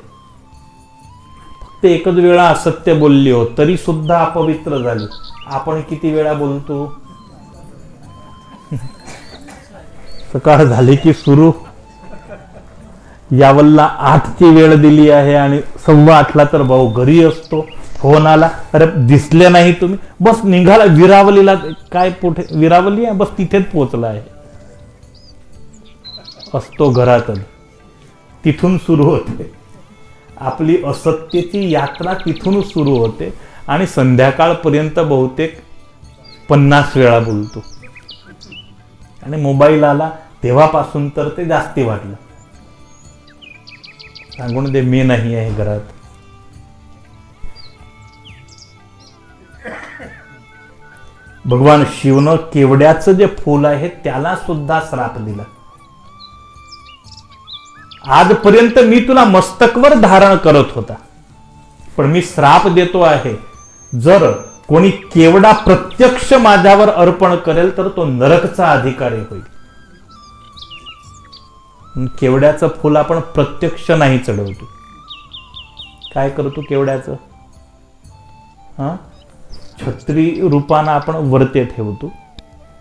फक्त एकच वेळा असत्य बोलली हो तरी सुद्धा अपवित्र झाली. आपण किती वेळा बोलतो? सकाळ झाली की सुरू. यावल्ला 8ची वेळ दिली आहे आणि 8:15 तर भाऊ घरी असतो. फोन आला, अरे दिसले नाही तुम्ही, बस निघाला विरावलीला. काय कुठे विरावली आहे? बस तिथेच पोहोचला आहे. असतो घरातच. तिथून सुरू होते आपली असत्याची यात्रा, तिथून सुरू होते आणि संध्याकाळपर्यंत बहुतेक 50 वेळा बोलतो. आणि मोबाईल आला तेव्हापासून तर ते जास्ती वाटलं. सांगून दे मी नाही आहे घरात. भगवान शिवनं केवड्याचं जे फूल आहे त्याला सुद्धा श्राप दिला. आजपर्यंत मी तुला मस्तकवर धारण करत होता, पण मी श्राप देतो आहे, जर कोणी केवडा प्रत्यक्ष माझ्यावर अर्पण करेल तर तो नरकचा अधिकारी होईल. केवड्याचं फूल आपण प्रत्यक्ष नाही चढवतो. काय करतो केवड्याचं? छत्री रूपानं आपण वरते ठेवतो.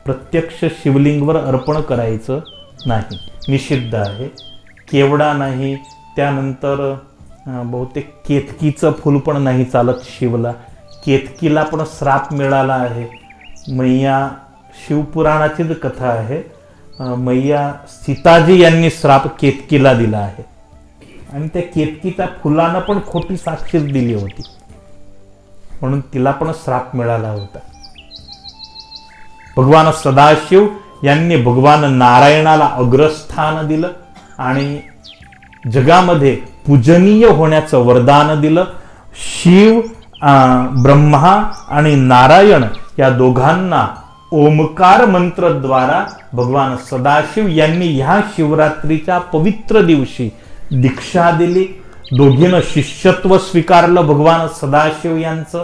प्रत्यक्ष शिवलिंगवर अर्पण करायचं नाही, निषिद्ध आहे. केवडा नाही. त्यानंतर बहुतेक केतकीचं फूल पण नाही चालत शिवला. केतकीला पण श्राप मिळाला आहे. मैया शिवपुराणाचीच कथा आहे. मैया सीताजी यांनी श्राप केतकीला दिला आहे आणि त्या केतकीच्या फुलानं पण खोटी साक्षी दिली होती, म्हणून तिला पण श्राप मिळाला होता. भगवान सदाशिव यांनी भगवान नारायणाला अग्रस्थान दिलं आणि जगामध्ये पूजनीय होण्याचं वरदान दिलं. शिव ब्रह्मा आणि नारायण या दोघांना ओमकार मंत्रद्वारा भगवान सदाशिव यांनी ह्या शिवरात्रीच्या पवित्र दिवशी दीक्षा दिली. दोघींना शिष्यत्व स्वीकारलं भगवान सदाशिव यांचं.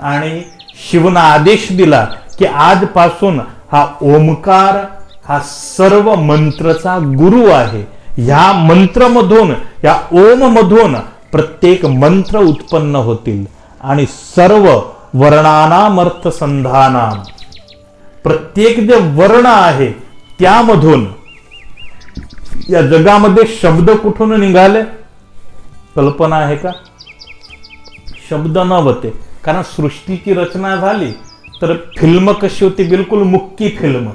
आणि शिवनं आदेश दिला की आजपासून हा ओमकार हा सर्व मंत्रचा गुरु आहे. ह्या मंत्रमधून, या ओम मधून प्रत्येक मंत्र उत्पन्न होतील आणि सर्व वर्णानामर्थ संधानाम, प्रत्येक जे वर्ण आहे त्यामधून या जगामध्ये शब्द कुठून निघाले? कल्पना आहे का? शब्द नव्हते. कारण सृष्टीची रचना झाली तर फिल्म कशी होती? बिलकुल मुक्की फिल्म.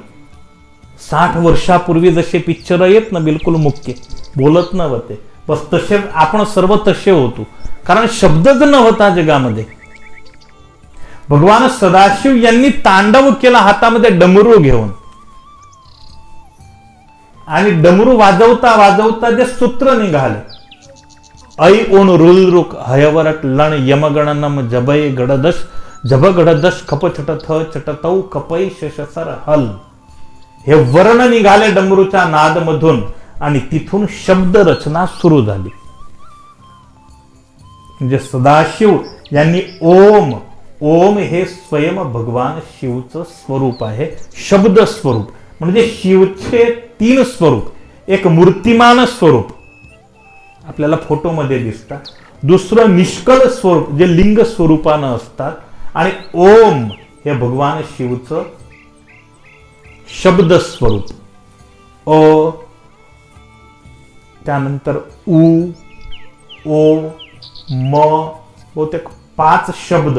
60 वर्षापूर्वी जसे पिक्चर येत ना, बिलकुल मुक्के, बोलत नव्हते. बस तसे आपण सर्व तसे होतो, कारण शब्दच नव्हता जगामध्ये. भगवान सदाशिव यांनी तांडव केला हातामध्ये डमरू घेऊन. आणि डमरू वाजवता वाजवता जे सूत्र निघाले, ऐ ओन रुल रुक हयवरट लन यमगणनम जबय गडदश जब गडदश खप छटथ चटतौ कपै शशसर हल. हे वर्ण निघाले डमरूच्या नाद मधून आणि तिथून शब्द रचना सुरू झाली. म्हणजे सदाशिव यांनी ओम, ओम हे स्वयं भगवान शिवचं स्वरूप आहे, शब्द स्वरूप. म्हणजे शिवचे 3 स्वरूप. एक मूर्तिमान स्वरूप आपल्याला फोटोमध्ये दिसतात, दुसरं निष्कळ स्वरूप जे लिंग स्वरूपानं असतात, आणि ओम हे भगवान शिवचं शब्द स्वरूप. ओ, त्यानंतर उ, ओ, म, बहुतेक 5 शब्द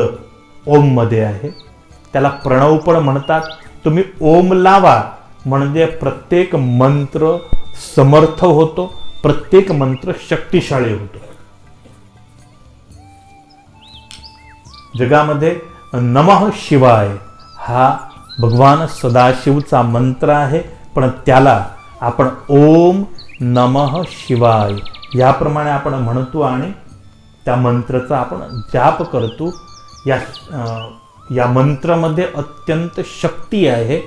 ओम मध्ये आहे. त्याला प्रणव पण म्हणतात. तुम्ही ओम लावा म्हणजे प्रत्येक मंत्र समर्थ होतो, प्रत्येक मंत्र शक्तिशाळी होतो. जगामध्ये नमः शिवाय हा भगवान सदाशिवचा मंत्र आहे, पण त्याला आपण ओम नमः शिवाय याप्रमाणे आपण म्हणतो आणि त्या मंत्राचा आपण जाप करतो. या मंत्रामध्ये अत्यंत शक्ती आहे.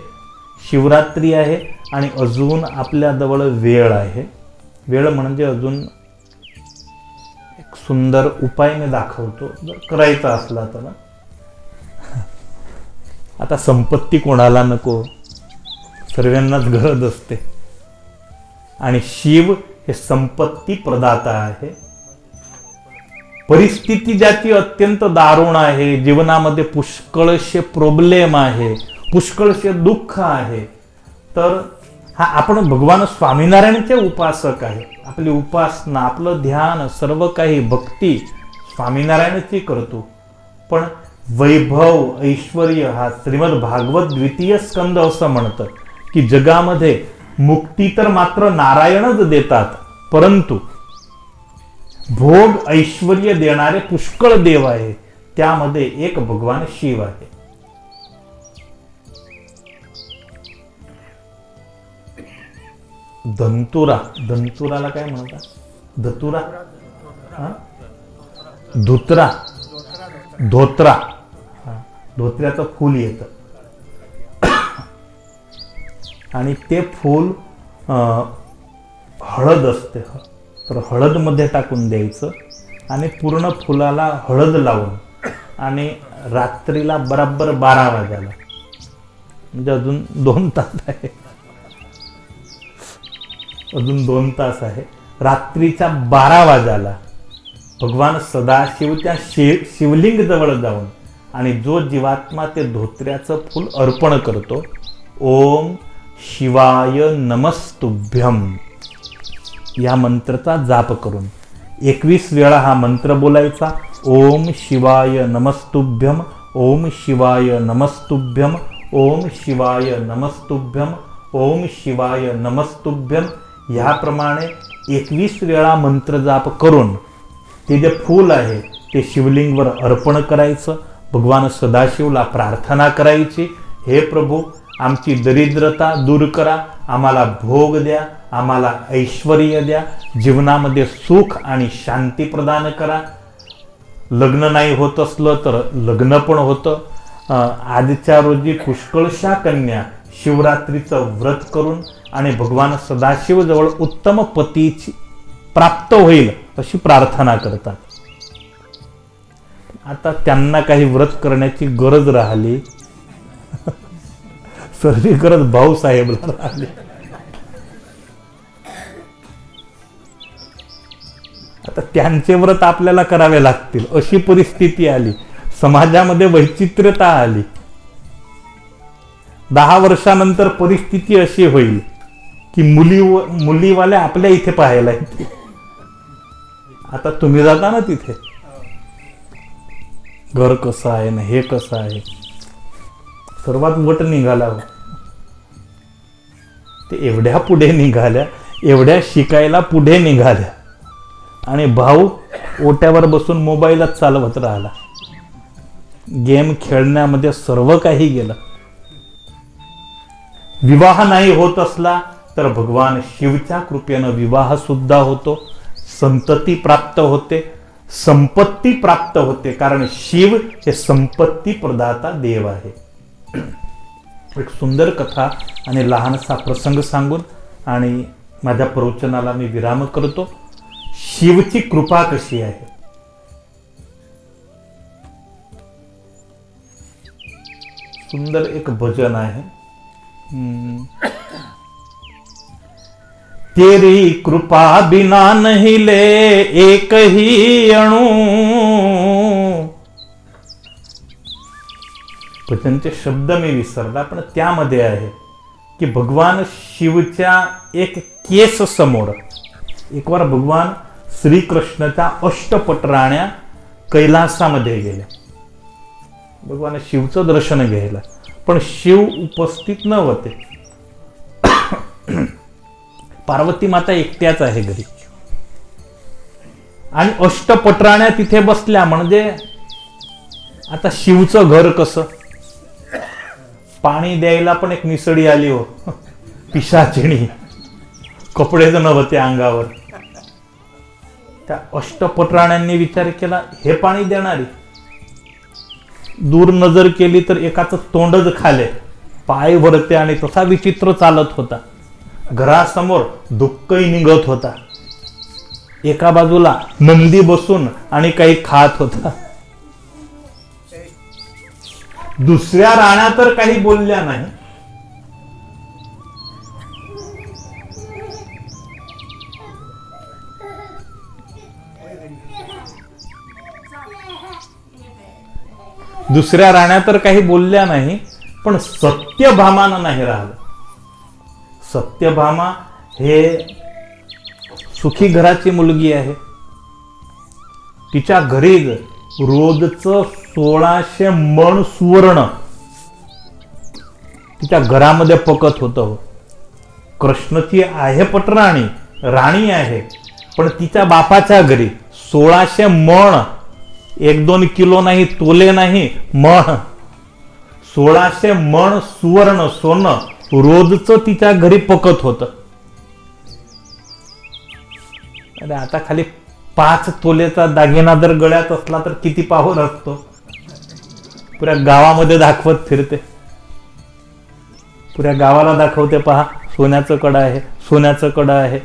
शिवरात्री आहे आणि अजून आपल्याजवळ वेळ आहे. वेळ म्हणजे अजून एक सुंदर उपाय मी दाखवतो, जर करायचा असला तर. आता संपत्ती कोणाला नको, सर्वांनाच गरज असते. आणि शिव हे संपत्ती प्रदाता आहे. परिस्थिती ज्याची अत्यंत दारुण आहे, जीवनामध्ये पुष्कळशे प्रॉब्लेम आहे, पुष्कळशे दुःख आहे, तर हा आपण भगवान स्वामीनारायणचे उपासक आहे. आपली उपासना, आपलं ध्यान, सर्व काही भक्ती स्वामीनारायणची करतो. पण वैभव, ऐश्वर्य हा श्रीमद भागवत द्वितीय स्कंद असं म्हणतं की जगामध्ये मुक्ती तर मात्र नारायणच देतात, परंतु भोग ऐश्वर्य देणारे पुष्कळ देव आहे, त्यामध्ये एक भगवान शिव आहे. धंतुरा, धंतुराला काय म्हणतात? धतुरा, धुत्रा, धोत्रा, धोत्र्याचं फूल येतं आणि ते फूल हळद असते, तर हळद मध्ये टाकून द्यायचं आणि पूर्ण फुलाला हळद लावून आणि रात्रीला बराबर 12 वाजायला, म्हणजे अजून 2 तास आहे, अजून 2 तास आहे. रात्रीच्या 12 वाजायला भगवान सदाशिव त्या शिवलिंग जवळ जाऊन आणि जो जीवात्मा ते धोत्र्याचं फूल अर्पण करतो, ओम शिवाय नमस्तुभ्यम या मंत्राचा जाप करून 21 वेळा हा मंत्र बोलायचा. ओम शिवाय नमस्तुभ्यम, ओम शिवाय नमस्तुभ्यम, ओम शिवाय नमस्तुभ्यम, ओम शिवाय नमस्तुभ्यम याप्रमाणे 21 वेळा मंत्र जाप करून ते जे फूल आहे ते शिवलिंगवर अर्पण करायचं. भगवान सदाशिवला प्रार्थना करायची, हे प्रभू आमची दरिद्रता दूर करा, आम्हाला भोग द्या, आम्हाला ऐश्वर्य द्या, जीवनामध्ये सुख आणि शांती प्रदान करा. लग्न नाही होत असलं तर लग्न पण होतं. आजच्या रोजी पुष्कळशा कन्या शिवरात्रीचं व्रत करून आणि भगवान सदाशिव जवळ उत्तम पतीची प्राप्त होईल अशी प्रार्थना करतात. आता त्यांना काही व्रत करण्याची गरज राहिली, सर्व गरज भाऊसाहेबला राहिली. आता त्यांचे व्रत आपल्याला करावे लागतील अशी परिस्थिती आली. समाजामध्ये वैचित्र्यता आली. 10 वर्षानंतर परिस्थिती अशी होईल की मुलीवाले आपल्या इथे पाहायला येतील. आता तुम्ही जाता ना तिथे, घर कसं आहे ना, हे कसं आहे, सर्वात वट निघाला. ते एवढ्या पुढे निघाल्या, एवढ्या शिकायला पुढे निघाल्या, आणि भाऊ ओट्यावर बसून मोबाईलच चालवत राहिला. गेम खेळण्यामध्ये सर्व काही गेलं. विवाह नाही होत असला तर भगवान शिवच्या कृपेनं विवाह सुद्धा होतो, संतती प्राप्त होते, संपत्ती प्राप्त होते. कारण शिव हे संपत्ती प्रदाता देव आहे. एक सुंदर कथा आणि लहानसा प्रसंग सांगून आणि माझ्या प्रवचनाला मी विराम करतो. शिवची कृपा कशी आहे. सुंदर एक भजन आहे. तेरी कृपा बिना नहीं ले एक ही अणु. भजनचे शब्द मी विसरला, पण त्यामध्ये आहे की भगवान शिवच्या एक केस समोर एक वार भगवान श्रीकृष्णाच्या अष्टपटराण्या कैलासामध्ये गेल्या भगवान शिवचं दर्शन घ्यायला, पण शिव उपस्थित न होते. पार्वती माता एकट्याच आहे घरी आणि अष्टपटराण्या तिथे बसल्या. म्हणजे आता शिवचं घर कसं. पाणी द्यायला पण एक निसडी आली हो, पिशाचिणी, कपडेच नव्हते अंगावर. त्या अष्टपटराण्यांनी विचार केला, हे पाणी देणारी. दूर नजर केली तर एकाच तोंडच खाले, पाय वरते आणि तसा विचित्र चालत होता. घरासमोर दुःखही निघत होता. एका बाजूला नंदी बसून आणि काही खात होता. दुसऱ्या राण्या तर काही बोलल्या नाही. दुसऱ्या राण्या तर काही बोलल्या नाही, पण सत्यभामानं नाही राहिलं. सत्यभामा हे सुखी घराची मुलगी आहे. तिच्या घरी रोजचं 1600 मण सुवर्ण तिच्या घरामध्ये पकत होतं. कृष्णची आहे पटराणी, राणी आहे, पण तिच्या बापाच्या घरी 1600 मण, 1-2 किलो नाही, तोले नाही, मण, 1600 मण सुवर्ण सोनं रोजचं तिच्या घरी पकत होतं. अरे आता खाली 5 तोलेचा दागिना जर गळ्यात असला तर किती पावर असतो. पुऱ्या गावामध्ये दाखवत फिरते, पुऱ्या गावाला दाखवते, पहा सोन्याचं कडं आहे, सोन्याचं कडं आहे.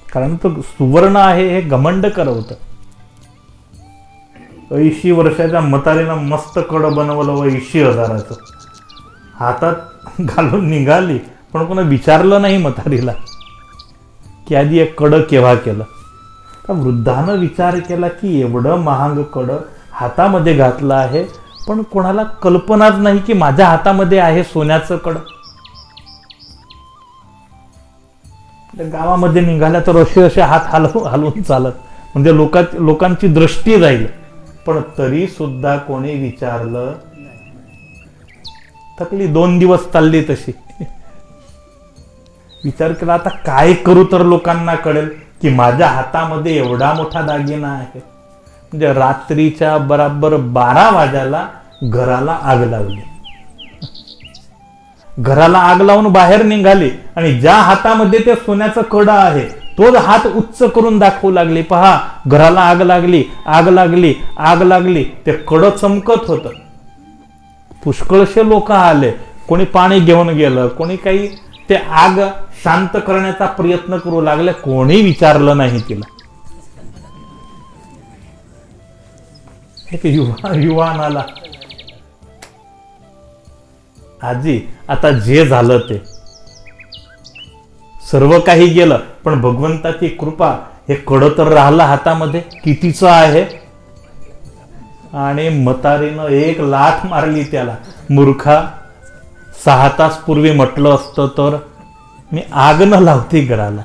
कारण तो सुवर्ण आहे हे घमंड करवतं. 80 वर्षाच्या म्हातारीनं मस्त कडं बनवलं व 80,000चं हातात घालून निघाली, पण कोणी विचारलं नाही म्हातारीला की आधी एक कडं केव्हा केलं. का वृद्धानं विचार केला की एवढं महाग कडं हातामध्ये घातलं आहे, पण कोणाला कल्पनाच नाही की माझ्या हातामध्ये आहे सोन्याचं कडं. गावामध्ये निघाल्या तर असे हात हलवून चालत, म्हणजे लोकांची दृष्टी जाईल, पण तरी सुद्धा कोणी विचारलं. थकली, 2 दिवस चालली तशी. विचार केला आता काय करू तर लोकांना कळेल की माझ्या हातामध्ये एवढा मोठा दागिना आहे. म्हणजे रात्रीच्या बराबर 12 वाजायला घराला आग लावली. घराला आग लावून बाहेर निघाली आणि ज्या हातामध्ये ते सोन्याचं कडं आहे तोच हात उच्च करून दाखवू लागली, पहा घराला आग लागली, आग लागली, आग लागली. ते कडं चमकत होतं. पुष्कळशे लोक आले, कोणी पाणी घेऊन गेलं, कोणी काही ते आग शांत करण्याचा प्रयत्न करू लागले. कोणी विचारलं नाही तिला. एक युवान आला, आजी आता जे झालं ते सर्व काही गेलं, पण भगवंताची कृपा, हे कडं तर राहिलं हातामध्ये, कितीचं आहे. आणि म्हातारीनं एक लाथ मारली त्याला. मूर्खा, 6 तास पूर्वी म्हटलं असतं तर मी आग न लावती घराला.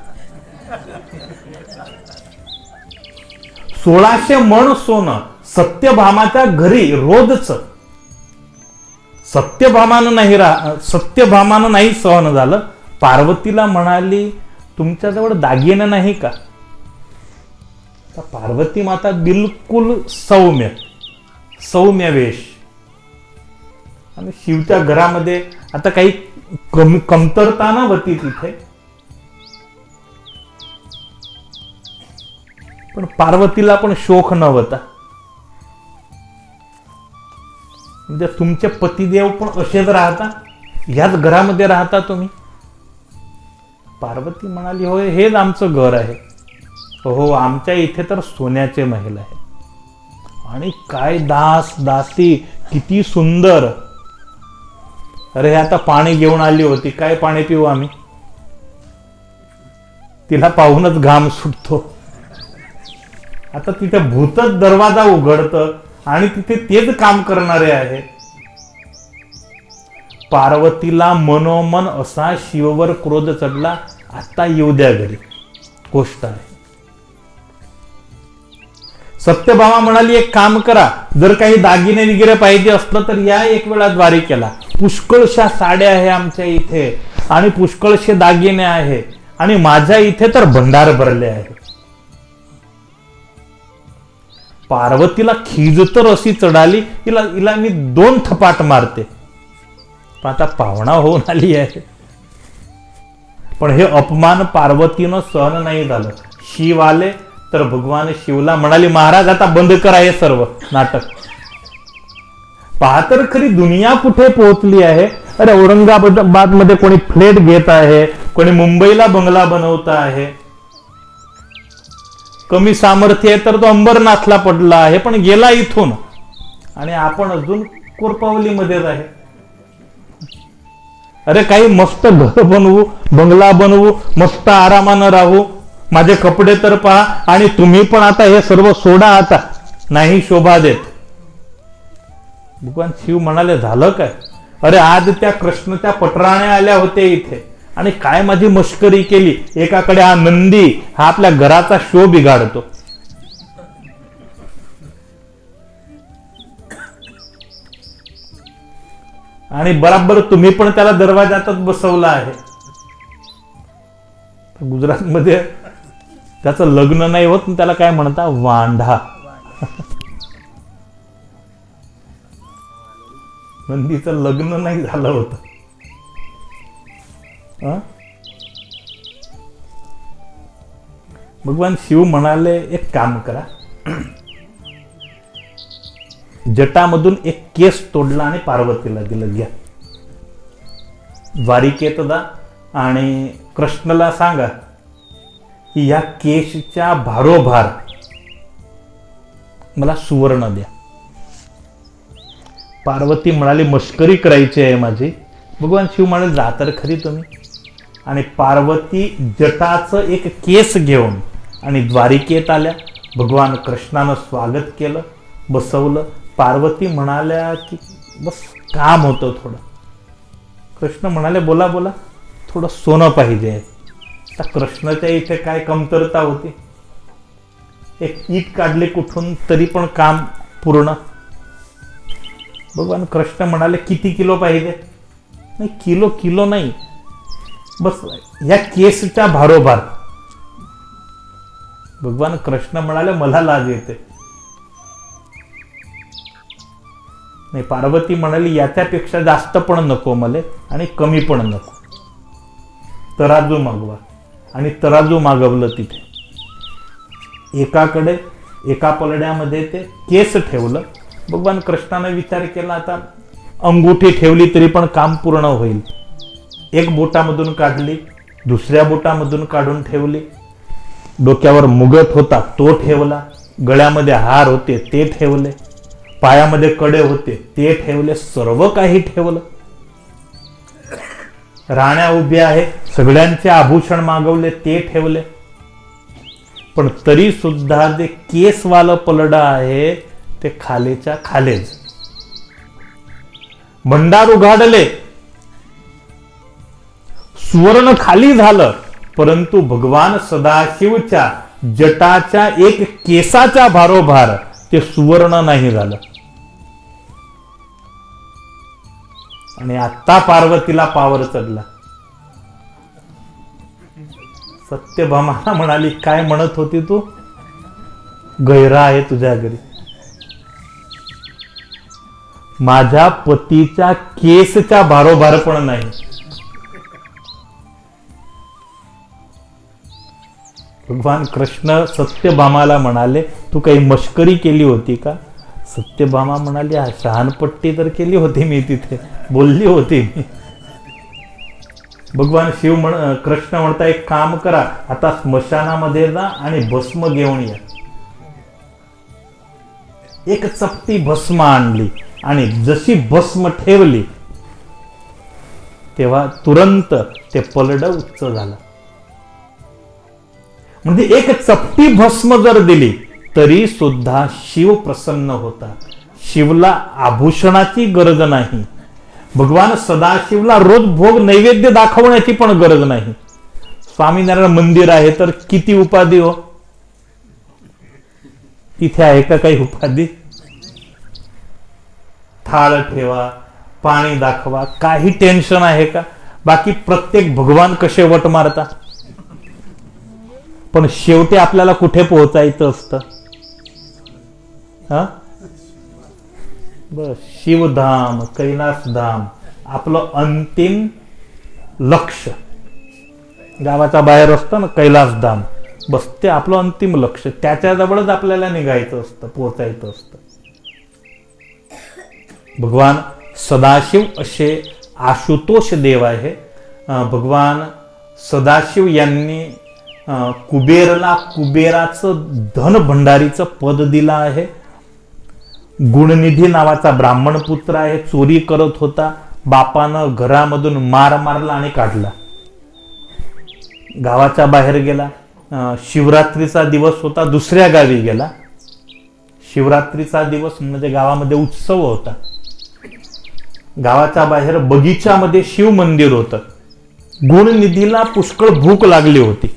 1600 मण सोनं सत्यभामाच्या घरी रोजच. सत्यभामानं नाही सहन झालं. पार्वतीला म्हणाली, तुमच्याजवळ दागिने नाही का? पार्वती माता बिलकुल सौम्य वेश. आणि शिवच्या घरामध्ये आता काही कमतरता नव्हती तिथे. पण पार्वतीला पण शोक नव्हता. म्हणजे तुमचे पतिदेव पण असेच राहता, ह्याच घरामध्ये राहता तुम्ही? पार्वती म्हणाली, होय हेच आमचं घर आहे. हो, आमच्या इथे तर सोन्याचे महल आहे. आणि काय दासी, किती सुंदर. अरे आता पाणी घेऊन आली होती, काय पाणी पिऊ आम्ही? तिला पाहूनच घाम सुटतो. आता तिथे भूतच दरवाजा उघडतं आणि तिथे तेच काम करणारे आहे. पार्वतीला मनोमन असा शिववर क्रोध चढला, आता येऊ द्या घरी, गोष्ट आहे. सत्यभामा म्हणाली, एक काम करा, जर काही दागिने वगैरे पाहिजे असलं तर या एक वेळा द्वारिकेला. पुष्कळशा साड्या आहे आमच्या इथे आणि पुष्कळशे दागिने आहे आणि माझ्या इथे तर भंडार भरले आहे. पार्वतीला खीज तर अशी चढाली, हिला मी 2 थपाट मारते. पण आता पाहुणा होऊन आली आहे. पण हे अपमान पार्वतीनं सहन नाही झालं. शिव आले तर भगवान शिवला म्हणाले, महाराज आता बंद करा हे सर्व नाटक. पहा तर खरी दुनिया कुठे पोहोचली आहे. अरे औरंगाबाद मध्ये कोणी फ्लॅट घेत आहे, कोणी मुंबईला बंगला बनवत आहे. कमी सामर्थ्य आहे तर तो अंबरनाथला पडला आहे, पण गेला इथून. आणि आपण अजून कोरपावलीमध्येच आहे. अरे काही मस्त घर बनवू, बंगला बनवू, मस्त आरामानं राहू, माझे कपडे तर पहा, आणि तुम्ही पण आता हे सर्व सोडा, आता नाही शोभा देत. भगवान शिव म्हणाले, झालं काय? अरे आज त्या कृष्णच्या पटराण्या आल्या होत्या इथे आणि काय माझी मस्करी केली. एकाकडे हा नंदी, हा आपल्या घराचा शो बिघाडतो. आणि बराबर तुम्ही पण त्याला दरवाजातच बसवला आहे. गुजरातमध्ये त्याचं लग्न नाही होत, त्याला काय म्हणता, वांढा. नंदीचं लग्न नाही झालं होतं. भगवान शिव म्हणाले, एक काम करा, जटामधून एक केस तोडला आणि पार्वतीला दिलं, घ्या, द्वारिकेत जा आणि कृष्णाला सांगा की या केसच्या भारोभार मला सुवर्ण द्या. पार्वती म्हणाली, मस्करी करायची आहे माझी. भगवान शिव म्हणाले, जा तर खरी तुम्ही. आणि पार्वती जटाचं एक केस घेऊन आणि द्वारिकेत आल्या. भगवान कृष्णानं स्वागत केलं, बसवलं. पार्वती म्हणाल्या की बस काम होतं थोडं. कृष्ण म्हणाले, बोला बोला, थोडं सोनं पाहिजे. तर कृष्णाच्या इथे काय कमतरता होती. एक ईट काढली कुठून तरी पण काम पूर्ण. भगवान कृष्ण म्हणाले, किती किलो पाहिजे? नाही, किलो नाही, बस या केसच्या भारोभार. भगवान कृष्ण म्हणाले, मला लाज येते. नाही, पार्वती म्हणाली, याच्यापेक्षा जास्त पण नको मले आणि कमी पण नको, तराजू मागवा. आणि तराजू मागवलं तिथे. एकाकडे एका पलड्यामध्ये ते केस ठेवलं. भगवान कृष्णाने विचार केला, आता अंगुठी ठेवली तरी पण काम पूर्ण होईल. एक बोटामधून काढली, दुसऱ्या बोटामधून काढून ठेवली. डोक्यावर मुगट होता तो ठेवला, गळ्यामध्ये हार होते ते ठेवले, पायामध्ये कडे होते ते ठेवले, सर्व काही ठेवलं. राण्या उभ्या आहे, सगळ्यांचे आभूषण मागवले ते ठेवले. पण तरी सुद्धा जे केसवालं पलड आहे ते खालेच्या खालेच. भंडार उघाडले, सुवर्ण खाली झालं, परंतु भगवान सदाशिवच्या जटाच्या एक केसाच्या भारोभार ते सुवर्ण नाही झालं. आणि आता पार्वतीला पावर चढला. सत्यभामा म्हणाली, काय म्हणत होती तू? गैरा आहे तुझ्या घरी. माझ्या पतीच्या केसच्या भारोभार पण नाही. भगवान कृष्ण सत्यभामाला म्हणाले, तू काही मश्करी केली होती का? सत्यभामा म्हणाली, शहाणपट्टी तर केली होती मी, तिथे बोलली होती मी. भगवान कृष्ण म्हणता, एक काम करा, आता स्मशानामध्ये जा आणि भस्म घेऊन या. एक चपटी भस्म आणली आणि जशी भस्म ठेवली तेव्हा तुरंत ते पलड उच्च झालं. म्हणजे एक चपटी भस्म जर दिली तरी सुद्धा शिव प्रसन्न होता. शिवला आभूषणाची गरज नाही. भगवान सदाशिवला रोज भोग नैवेद्य दाखवण्याची पण गरज नाही. स्वामीनारायण मंदिर आहे तर किती उपाधी हो, तिथे आहे का काही उपाधी? थाळ ठेवा, पाणी दाखवा, काही टेन्शन आहे का? बाकी प्रत्येक भगवान कसे वट मारता. पण शेवटी आपल्याला कुठे पोहोचायचं असतं? बस शिवधाम, कैलासधाम आपलं अंतिम लक्ष. गावाच्या बाहेर असतं ना कैलासधाम, बस ते आपलं अंतिम लक्ष. त्याच्याजवळच आपल्याला निघायचं असतं, पोहोचायचं असतं. भगवान सदाशिव असे आशुतोष देव आहे. भगवान सदाशिव यांनी कुबेरला कुबेराचं धन भंडारीचं पद दिलं आहे. गुणनिधी नावाचा ब्राह्मण पुत्र आहे, चोरी करत होता. बापानं घरामधून मार मारला आणि काढला. गावाच्या बाहेर गेला. शिवरात्रीचा दिवस होता, दुसऱ्या गावी गेला. शिवरात्रीचा दिवस म्हणजे गावामध्ये उत्सव होता. गावाच्या बाहेर बगीच्यामध्ये शिव मंदिर होतं. गुणनिधीला पुष्कळ भूक लागली होती,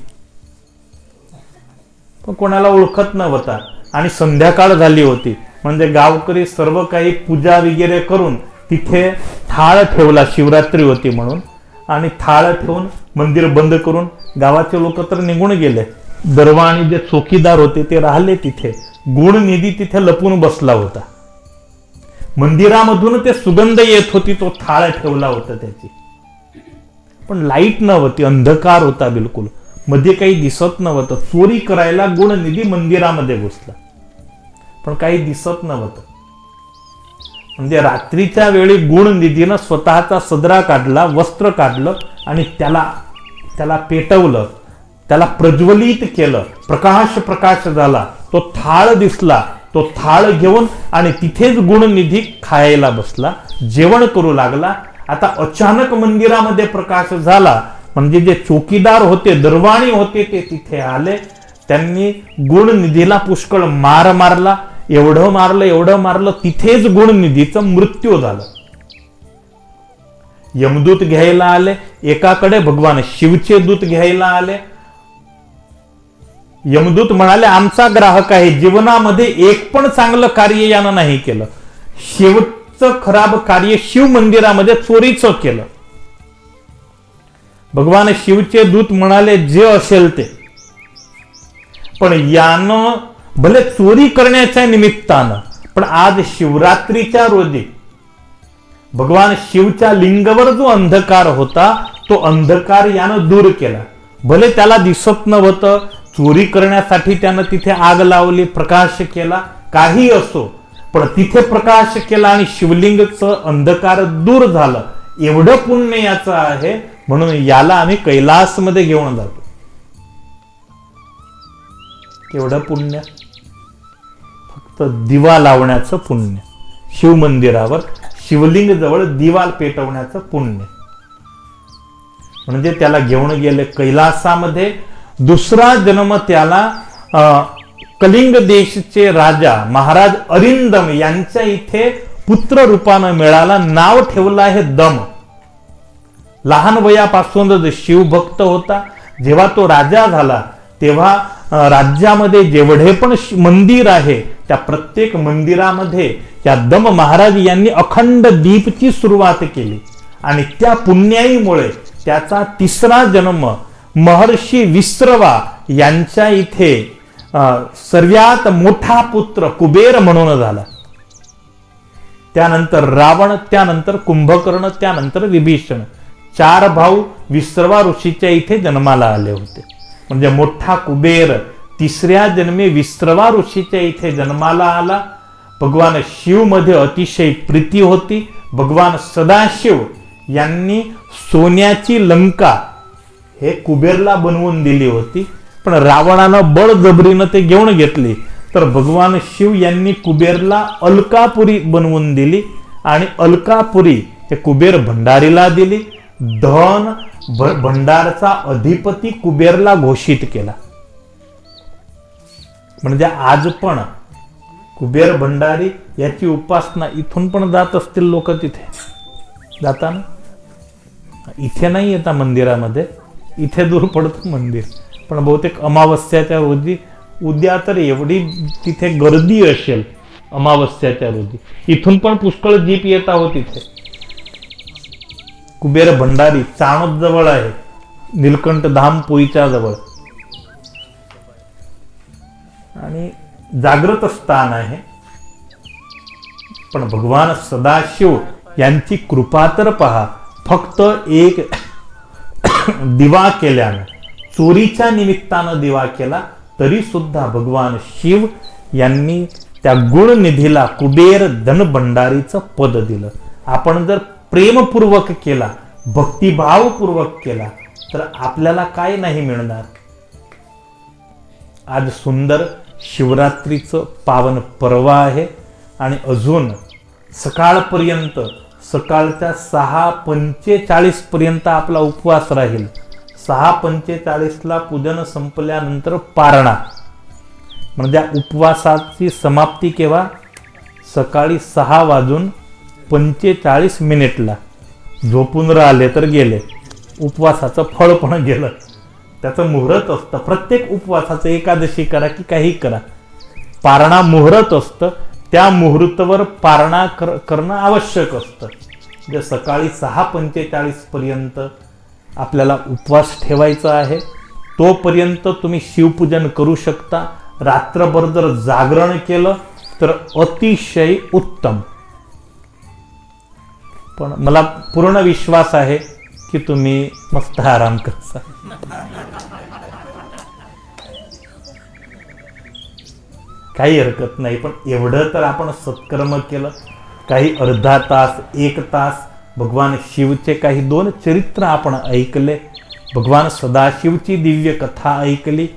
पण कोणाला ओळखत नव्हता. आणि संध्याकाळ झाली होती, म्हणजे गावकरी सर्व काही पूजा वगैरे करून तिथे थाळ ठेवला, शिवरात्री होती म्हणून. आणि थाळ ठेवून मंदिर बंद करून गावाचे लोक तर निघून गेले. दरवाणी जे चौकीदार होते ते राहिले तिथे. गुणनिधी तिथे लपून बसला होता. मंदिरामधून ते सुगंध येत होती, तो थाळ ठेवला होता त्याची. पण लाईट नव्हती, अंधकार होता बिलकुल, मध्ये काही दिसत नव्हतं. चोरी करायला गुणनिधी मंदिरामध्ये घुसला, पण काही दिसत नव्हतं. म्हणजे रात्रीच्या वेळी गुणनिधीनं स्वतःचा सदरा काढला, वस्त्र काढलं आणि त्याला पेटवलं, त्याला प्रज्वलित केलं. प्रकाश झाला, तो थाळ दिसला. तो थाळ घेऊन आणि तिथेच गुणनिधी खायला बसला, जेवण करू लागला. आता अचानक मंदिरामध्ये प्रकाश झाला, म्हणजे जे चौकीदार होते, दरवाणी होते, ते तिथे आले. त्यांनी गुणनिधीला पुष्कळ मार मारला. एवढं मारलं, तिथेच गुणनिधीचा मृत्यू झाला. यमदूत घ्यायला आले. एकाकडे भगवान शिवचे दूत घ्यायला आले. यमदूत म्हणाले, आमचा ग्राहक आहे, जीवनामध्ये एक पण चांगलं कार्य यानं नाही केलं. शिवचं खराब कार्य शिव मंदिरामध्ये चोरीचं केलं. भगवान शिवचे दूत म्हणाले, जे असेल ते, पण यानं भले चोरी करण्याच्या निमित्तानं, पण आज शिवरात्रीच्या रोजी भगवान शिवच्या लिंगावर जो अंधकार होता, तो अंधकार यानं दूर केला. भले त्याला दिसत नव्हतं, चोरी करण्यासाठी त्यानं तिथे आग लावली, प्रकाश केला, काही असो, पण तिथे प्रकाश केला आणि शिवलिंगचं अंधकार दूर झालं, एवढं पुण्य याचं आहे. म्हणून याला आम्ही कैलासमध्ये घेऊन जातो. केवढं पुण्य, फक्त दिवा लावण्याचं पुण्य, शिव मंदिरावर शिवलिंग जवळ दिवा पेटवण्याचं पुण्य. म्हणजे त्याला घेऊन गेले कैलासामध्ये. दुसरा जन्म त्याला कलिंग देशचे राजा महाराज अरिंदम यांच्या इथे पुत्र रूपानं मिळाला. नाव ठेवलं आहे दम. लहान वयापासूनच शिवभक्त होता. जेव्हा तो राजा झाला तेव्हा राज्यामध्ये जेवढे पण मंदिर आहे त्या प्रत्येक मंदिरामध्ये या दम महाराज यांनी अखंड दीपची सुरुवात केली. आणि त्या पुण्याईमुळे त्याचा तिसरा जन्म महर्षी विश्रवा यांच्या इथे सर्वात मोठा पुत्र कुबेर म्हणून झाला. त्यानंतर रावण, त्यानंतर कुंभकर्ण, त्यानंतर विभीषण, 4 भाऊ विश्रवा ऋषीच्या इथे जन्माला आले होते. म्हणजे मोठा कुबेर तिसऱ्या जन्मी विश्रवा ऋषीच्या इथे जन्माला आला. भगवान शिव मध्ये अतिशय प्रीती होती. भगवान सदाशिव यांनी सोन्याची लंका हे कुबेरला बनवून दिली होती, पण रावणानं बळजबरीनं ते घेऊन घेतली. तर भगवान शिव यांनी कुबेरला अलकापुरी बनवून दिली आणि अलकापुरी हे कुबेर भंडारीला दिली. धन भंडारचा अधिपती कुबेरला घोषित केला. म्हणजे आज पण कुबेर भंडारी याची उपासना इथून पण जात असतील लोक, तिथे जाताना. इथे नाही येता मंदिरामध्ये, इथे दूर पडतं मंदिर, पण बहुतेक अमावस्याच्या रोजी, उद्या तर एवढी तिथे गर्दी असेल अमावस्याच्या रोजी, इथून पण पुष्कळ जीप येत आहोत तिथे. कुबेर भंडारी चाणोद जवळ आहे, निलकंठ धाम पुईच्या जवळ, आणि जागृत स्थान आहे. पण भगवान सदाशिव यांची कृपा तर पहा. फक्त एक दिवा केल्यानं, चोरीच्या निमित्तानं दिवा केला तरी सुद्धा भगवान शिव यांनी त्या गुणनिधीला कुबेर धनभंडारीचं पद दिलं. आपण जर प्रेमपूर्वक केला, भक्तिभावपूर्वक केला तर आपल्याला काय नाही मिळणार. आज सुंदर शिवरात्रीचं पावन पर्व आहे आणि अजून सकाळपर्यंत, सकाळच्या 6:45 पर्यंत आपला उपवास राहील. 6:45 पूजन संपल्यानंतर पारणा, म्हणजे उपवासाची समाप्ती केव्हा? सकाळी 6:45 झोपून राहिले तर गेले, उपवासाचं फळ पण गेलं. त्याचं मुहूर्त असतं प्रत्येक उपवासाचं, एकादशी करा की काही करा, पारणा मुहूर्त असतं. त्या मुहूर्तावर पारणा करणं आवश्यक असतं. म्हणजे सकाळी 6:45 पर्यंत आपल्याला उपवास ठेवायचा आहे. तोपर्यंत तुम्ही शिवपूजन करू शकता. रात्रभर जर जागरण केलं तर अतिशय उत्तम. पण मला पूर्ण विश्वास आहे की तुम्ही मस्त आराम करता. काही हरकत नाही, पण एवढं तर आपण सत्कर्म केलं. काही अर्धा तास, 1 तास भगवान शिवचे काही 2 चरित्र आपण ऐकले, भगवान सदाशिवची दिव्य कथा ऐकली.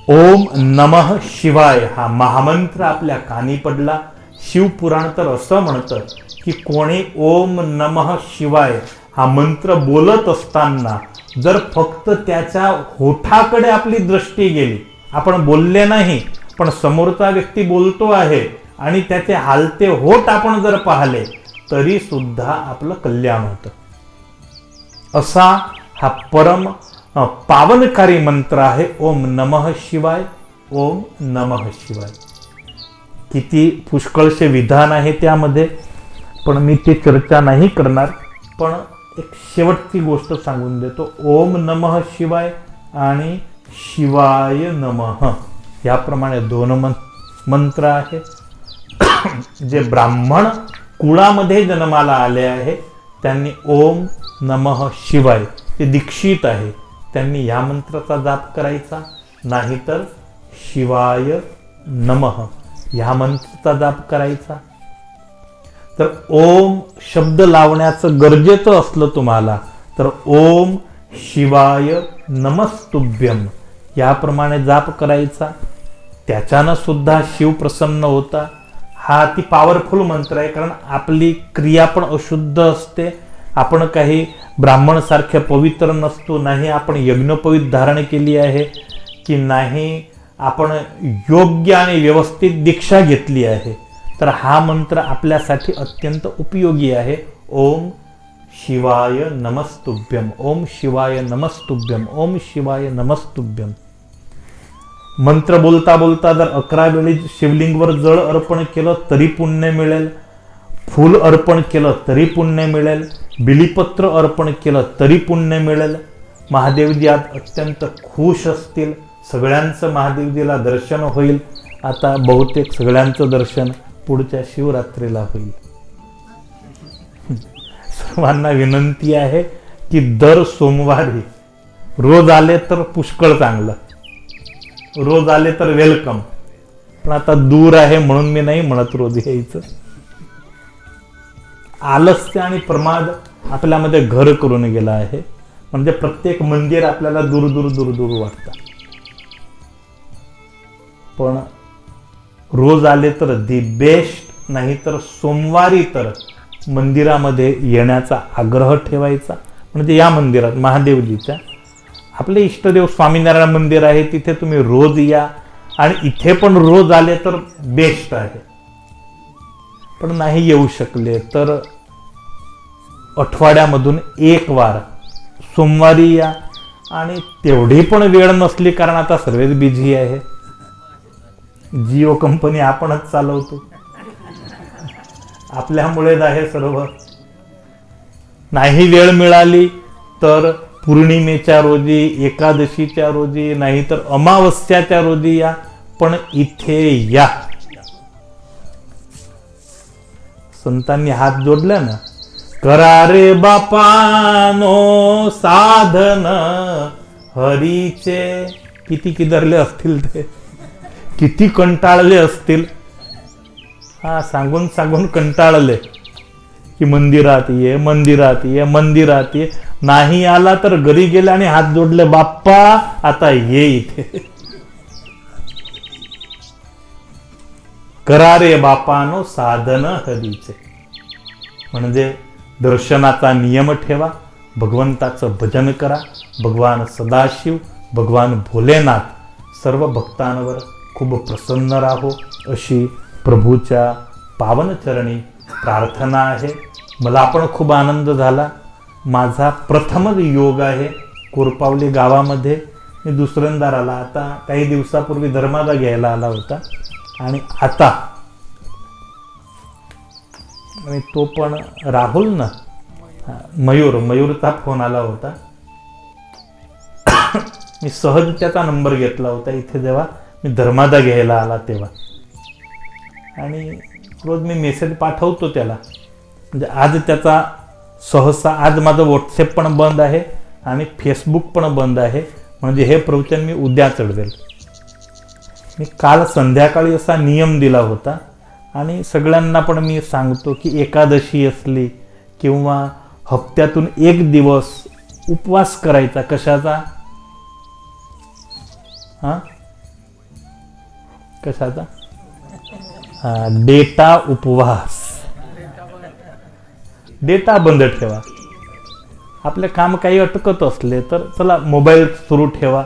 ओम नमः शिवाय हा महामंत्र आपल्या कानी पडला. शिवपुराण तर असं म्हणतं की कोणी ओम नमः शिवाय हा मंत्र बोलत असताना जर फक्त त्याच्या होठाकडे आपली दृष्टी गेली, आपण बोलले नाही पण समोरचा व्यक्ती बोलतो आहे आणि त्याचे हालते होठ आपण जर पाहिले तरी सुद्धा आपलं कल्याण होतं. असा हा परम पावनकारी मंत्र आहे ओम नमः शिवाय. ओम नमः शिवाय. किती पुष्कळसे विधान आहे त्यामध्ये, पण मी ती चर्चा नाही करणार. पण एक शेवटची गोष्ट सांगून देतो. ओम नमः शिवाय आणि शिवाय नमः याप्रमाणे 2 मंत्र आहे. जे ब्राह्मण कुळामध्ये जन्माला आले आहे त्यांनी ओम नमः शिवाय, ते दीक्षित आहे त्यांनी या मंत्राचा जाप करायचा, नाहीतर शिवाय नमः ह्या मंत्राचा जाप करायचा. तर ओम शब्द लावण्याचं गरजेचं असलं तुम्हाला तर ओम शिवाय नमस्तुभ्यम याप्रमाणे जाप करायचा. त्याच्यानं सुद्धा शिव प्रसन्न होता. हा अति पॉवरफुल मंत्र आहे, कारण आपली क्रिया पण अशुद्ध असते. आपण काही ब्राह्मण सारखे पवित्र नसतो, नाही आपण यज्ञोपवीत धारण केली आहे की नाही आपण योग्य आणि व्यवस्थित दीक्षा घेतली आहे, तर हा मंत्र आपल्यासाठी अत्यंत उपयोगी आहे. ओम शिवाय नमस्तुभ्यम, ओम शिवाय नमस्तुभ्यम, ओम शिवाय नमस्तुभ्यम. मंत्र बोलता बोलता जर 11 वेळी शिवलिंगवर जळ अर्पण केलं तरी पुण्य मिळेल, फूल अर्पण केलं तरी पुण्य मिळेल, बिलीपत्र अर्पण केलं तरी पुण्य मिळेल. महादेवजी आज अत्यंत खुश असतील. सगळ्यांचं महादेवजीला दर्शन होईल. आता बहुतेक सगळ्यांचं दर्शन पुढच्या शिवरात्रीला होईल. सर्वांना विनंती आहे की दर सोमवारी रोज आले तर पुष्कळ चांगलं, रोज आले तर वेलकम. पण आता दूर आहे म्हणून मी नाही म्हणत रोज यायचं. आलस्य आणि प्रमाद आपल्यामध्ये घर करून गेला आहे. म्हणजे प्रत्येक मंदिर आपल्याला दूर दूर दूर दूर वाटतं. पण रोज आले तर दी बेस्ट, नाही तर सोमवारी तर मंदिरामध्ये येण्याचा आग्रह ठेवायचा. म्हणजे या मंदिरात महादेवजीच्या आपले इष्टदेव स्वामीनारायण मंदिर आहे, तिथे तुम्ही रोज या. आणि इथे पण रोज आले तर बेस्ट आहे. पण नाही येऊ शकले तर आठवड्यामधून एक वार सोमवारी या. आणि तेवढी पण वेळ नसली, कारण आता सर्वच बिझी आहे. जिओ कंपनी आपणच चालवतो, आपल्यामुळेच आहे सर्व. नाही वेळ मिळाली तर पौर्णिमेच्या रोजी, एकादशीच्या रोजी, नाहीतर अमावस्याच्या रोजी या. पण इथे या. संतांनी हात जोडला ना, करा रे बापानो साधन हरीचे. किती किदरले असतील ते, किती कंटाळले असतील. हा सांगून सांगून कंटाळले की मंदिरात ये, मंदिरात ये, मंदिरात ये. नाही आला तर घरी गेले आणि हात जोडले, बाप्पा आता ये इथे. करा रे बापानो साधन हरीचे. म्हणजे दर्शनाचा नियम ठेवा, भगवंताचं भजन करा. भगवान सदाशिव, भगवान भोलेनाथ सर्व भक्तांवर खूप प्रसन्न राहो अशी प्रभूच्या पावन चरणी प्रार्थना आहे. मला पण खूप आनंद झाला. माझा प्रथमच योग आहे कोरपावली गावामध्ये. मी दुसऱ्यांदा आला. आता काही दिवसापूर्वी धर्मादा घ्यायला आला होता आणि आता आणि तो पण राहुल ना, मयूरचा फोन आला होता. मी सहज त्याचा नंबर घेतला होता इथे जेव्हा मी धर्मादा घ्यायला आला तेव्हा. आणि रोज मी मेसेज पाठवतो त्याला. म्हणजे आज त्याचा सहसा, आज माझं व्हॉट्सॲप पण बंद आहे आणि फेसबुक पण बंद आहे. म्हणजे हे प्रवचन मी उद्या चढवेल. मी काल संध्याकाळी असा नियम दिला होता आणि सगळ्यांना पण मी सांगतो की एकादशी असली किंवा हप्त्यातून एक दिवस उपवास करायचा. कशाचा? कशाचा? डेटा उपवास. डेटा बंद ठेवा. आपले काम काही अटकत असले तर चला मोबाईल सुरू ठेवा,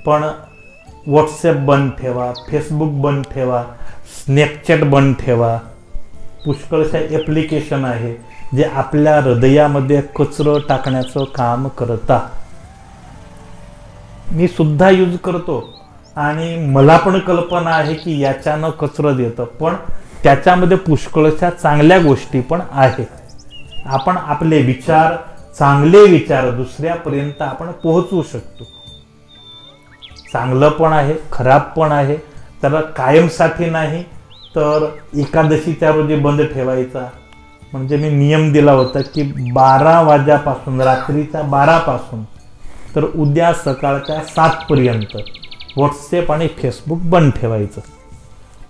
पण व्हॉट्सॲप बंद ठेवा, फेसबुक बंद ठेवा, स्नॅपचॅट बंद ठेवा. पुष्कळशा ॲप्लिकेशन आहे जे आपल्या हृदयामध्ये कचरं टाकण्याचं काम करता. मी सुद्धा यूज करतो आणि मला पण कल्पना आहे की याच्यानं कचरं येतं, पण त्याच्यामध्ये पुष्कळशा चांगल्या गोष्टी पण आहेत. आपण आपले विचार, चांगले विचार दुसऱ्यापर्यंत आपण पोहोचवू शकतो. चांगलं पण आहे, खराब पण आहे. त्याला कायमसाठी नाही तर एकादशीच्या रोजी बंद ठेवायचा. म्हणजे मी नियम दिला होता की 12 वाजेपासून, रात्रीच्या 12 पासून तर उद्या सकाळच्या 7 पर्यंत व्हॉट्सअप आणि फेसबुक बंद ठेवायचं.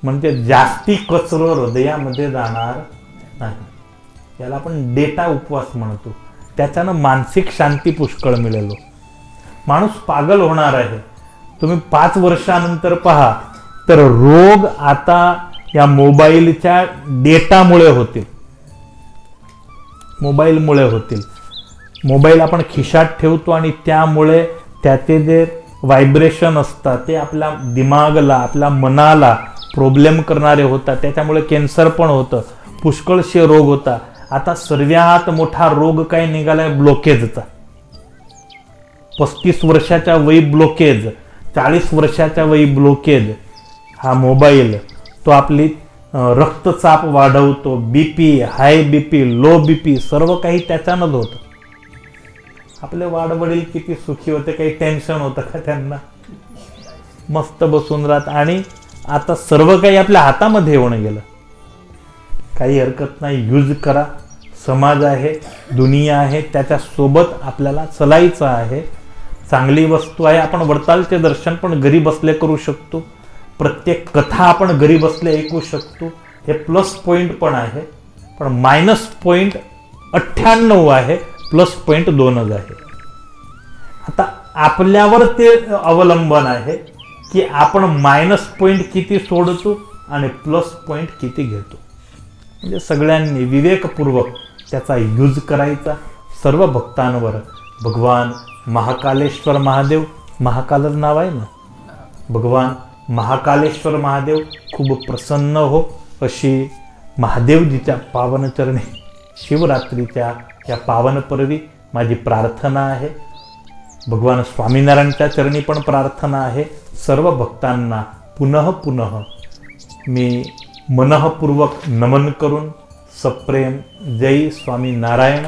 म्हणजे जास्ती कचरो हृदयामध्ये जाणार नाही. याला आपण डेटा उपवास म्हणतो. त्याच्यानं मानसिक शांती पुष्कळ मिळेल. माणूस पागल होणार आहे. तुम्ही 5 वर्षानंतर पहा तर रोग आता या मोबाईलच्या डेटामुळे होतील. मोबाईलमुळे होतील. मोबाईल आपण खिशात ठेवतो आणि त्यामुळे त्याचे जे व्हायब्रेशन असतात ते आपल्या दिमागला, आपल्या मनाला प्रॉब्लेम करणारे होतात. त्याच्यामुळे कॅन्सर पण होतं, पुष्कळशे रोग होता. आता सर्वात मोठा रोग काय निघालाय? ब्लॉकेजचा. 35 वर्षाच्या वयी ब्लॉकेज, 40 वर्षाच्या वयी ब्लॉकेज. हा मोबाईल तो आपली रक्तचाप वाढवतो, BP, high BP, low BP सर्व काही त्याच्यानंच होतं. आपले वाडवडील किती सुखी होते, काही टेन्शन होतं का त्यांना? मस्त बसून राहत. आणि आता सर्व काही आपल्या हातामध्ये येऊन गेलं. काही हरकत नाही, यूज करा. समाज आहे, दुनिया आहे, त्याच्यासोबत आपल्याला चलायचं आहे. चांगली वस्तू आहे. आपण वडतालचे दर्शन पण घरी बसले करू शकतो. प्रत्येक कथा आपण घरी बसले ऐकू शकतो. हे प्लस पॉईंट पण आहे. पण मायनस पॉईंट 98 आहे, प्लस पॉईंट 2च आहे. आता आपल्यावर ते अवलंबन आहे की आपण मायनस पॉईंट किती सोडतो आणि प्लस पॉईंट किती घेतो. म्हणजे सगळ्यांनी विवेकपूर्वक त्याचा यूज करायचा. सर्व भक्तांवर भगवान महाकालेश्वर महादेव, महाकालच नाव आहे ना, भगवान महाकालेश्वर महादेव खूप प्रसन्न हो, अशी महादेवजीच्या पावनचरणी शिवरात्रीच्या या पावनपर्वी माझी प्रार्थना आहे. भगवान स्वामीनारायणच्या चरणी पण प्रार्थना आहे. सर्व भक्तांना पुनः पुनः मी मनःपूर्वक नमन करून सप्रेम जय स्वामी नारायण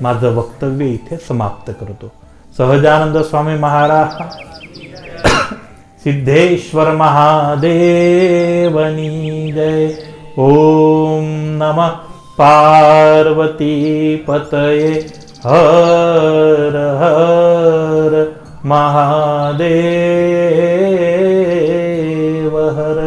माझं वक्तव्य इथे समाप्त करतो. सहजानंद स्वामी महाराज, सिद्धेश्वर महादेवनी जय. ओम नमः पार्वती पतये हर हर महादेव हर.